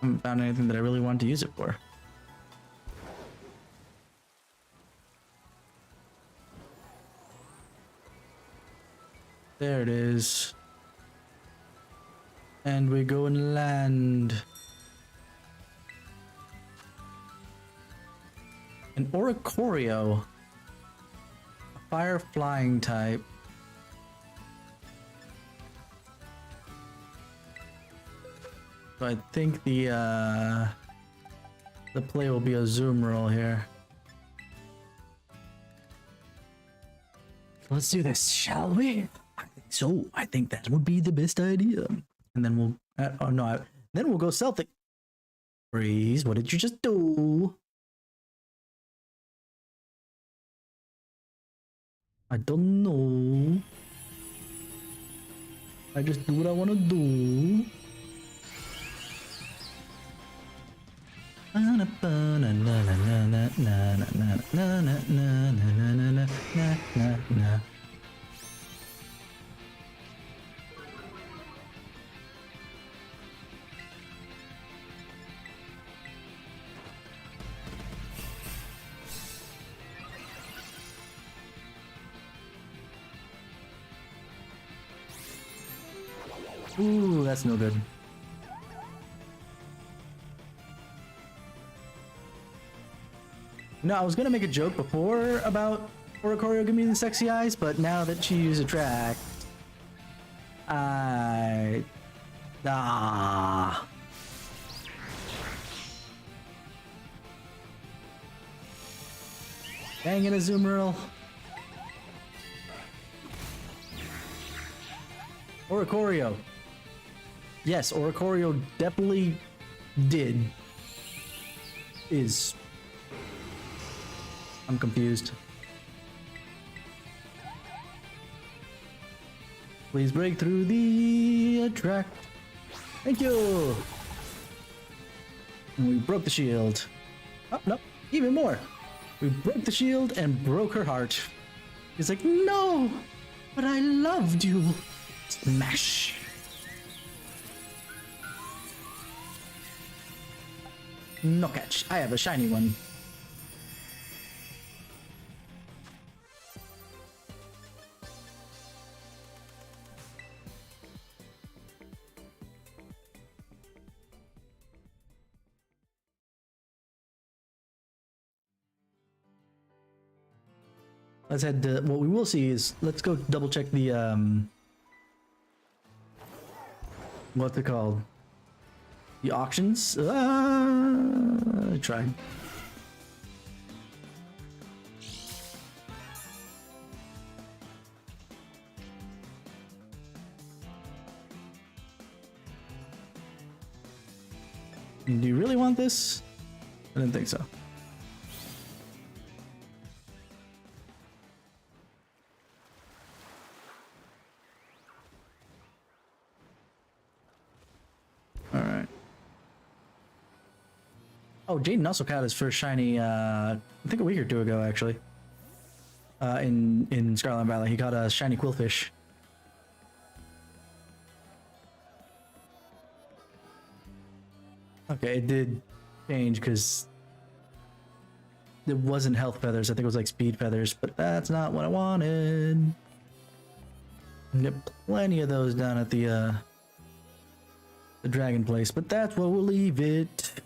I haven't found anything that I really want to use it for. There it is. And we go and land. An Oricorio. A fire flying type. So I think the play will be a zoom roll here. Let's do this, shall we? So I think that would be the best idea. And then we'll then we'll go Celtic. Freeze, what did you just do? I don't know. I just do what I want to do. Ooh, that's no good. No, I was gonna make a joke before about Oricorio giving me the sexy eyes, but now that she's attract, Dang it, Azumarill. Oricorio. Yes, Oricorio definitely is. I'm confused. Please break through the attract. Thank you. And we broke the shield. Oh, no, even more. We broke the shield and broke her heart. He's like, no, but I loved you. Smash. No catch. I have a shiny one. Let's head to, what we will see is, let's go double check the, what's it called? The auctions? I tried. Do you really want this? I didn't think so. All right. Oh, Jaden also caught his first shiny, I think a week or two ago, actually. In Scarlet Valley, he caught a shiny quillfish. Okay, it did change because it wasn't health feathers. I think it was like speed feathers, but that's not what I wanted. Get plenty of those down at the dragon place, but that's where we'll leave it.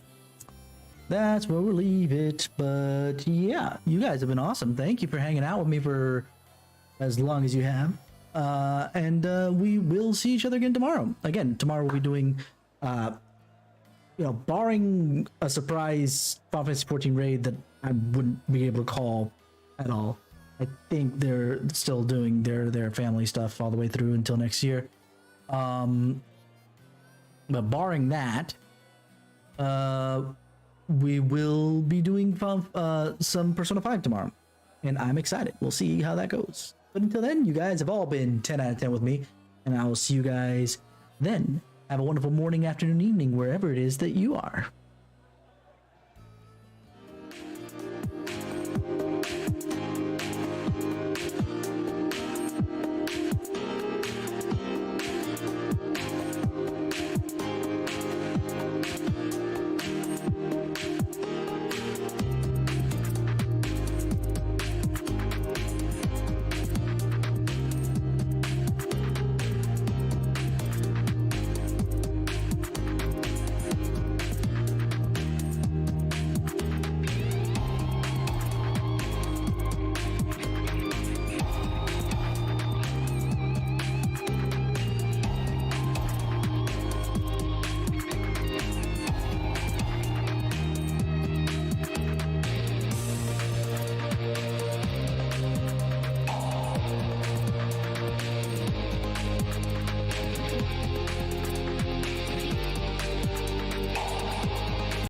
That's where we'll leave it. But yeah, you guys have been awesome. Thank you for hanging out with me for as long as you have. And we will see each other again tomorrow. Again, tomorrow we'll be doing, you know, barring a surprise Final Fantasy 14 raid that I wouldn't be able to call at all. I think they're still doing their family stuff all the way through until next year. But barring that, we will be doing some Persona 5 tomorrow, and I'm excited. We'll see how that goes. But until then, you guys have all been 10 out of 10 with me, and I will see you guys then. Have a wonderful morning, afternoon, evening, wherever it is that you are.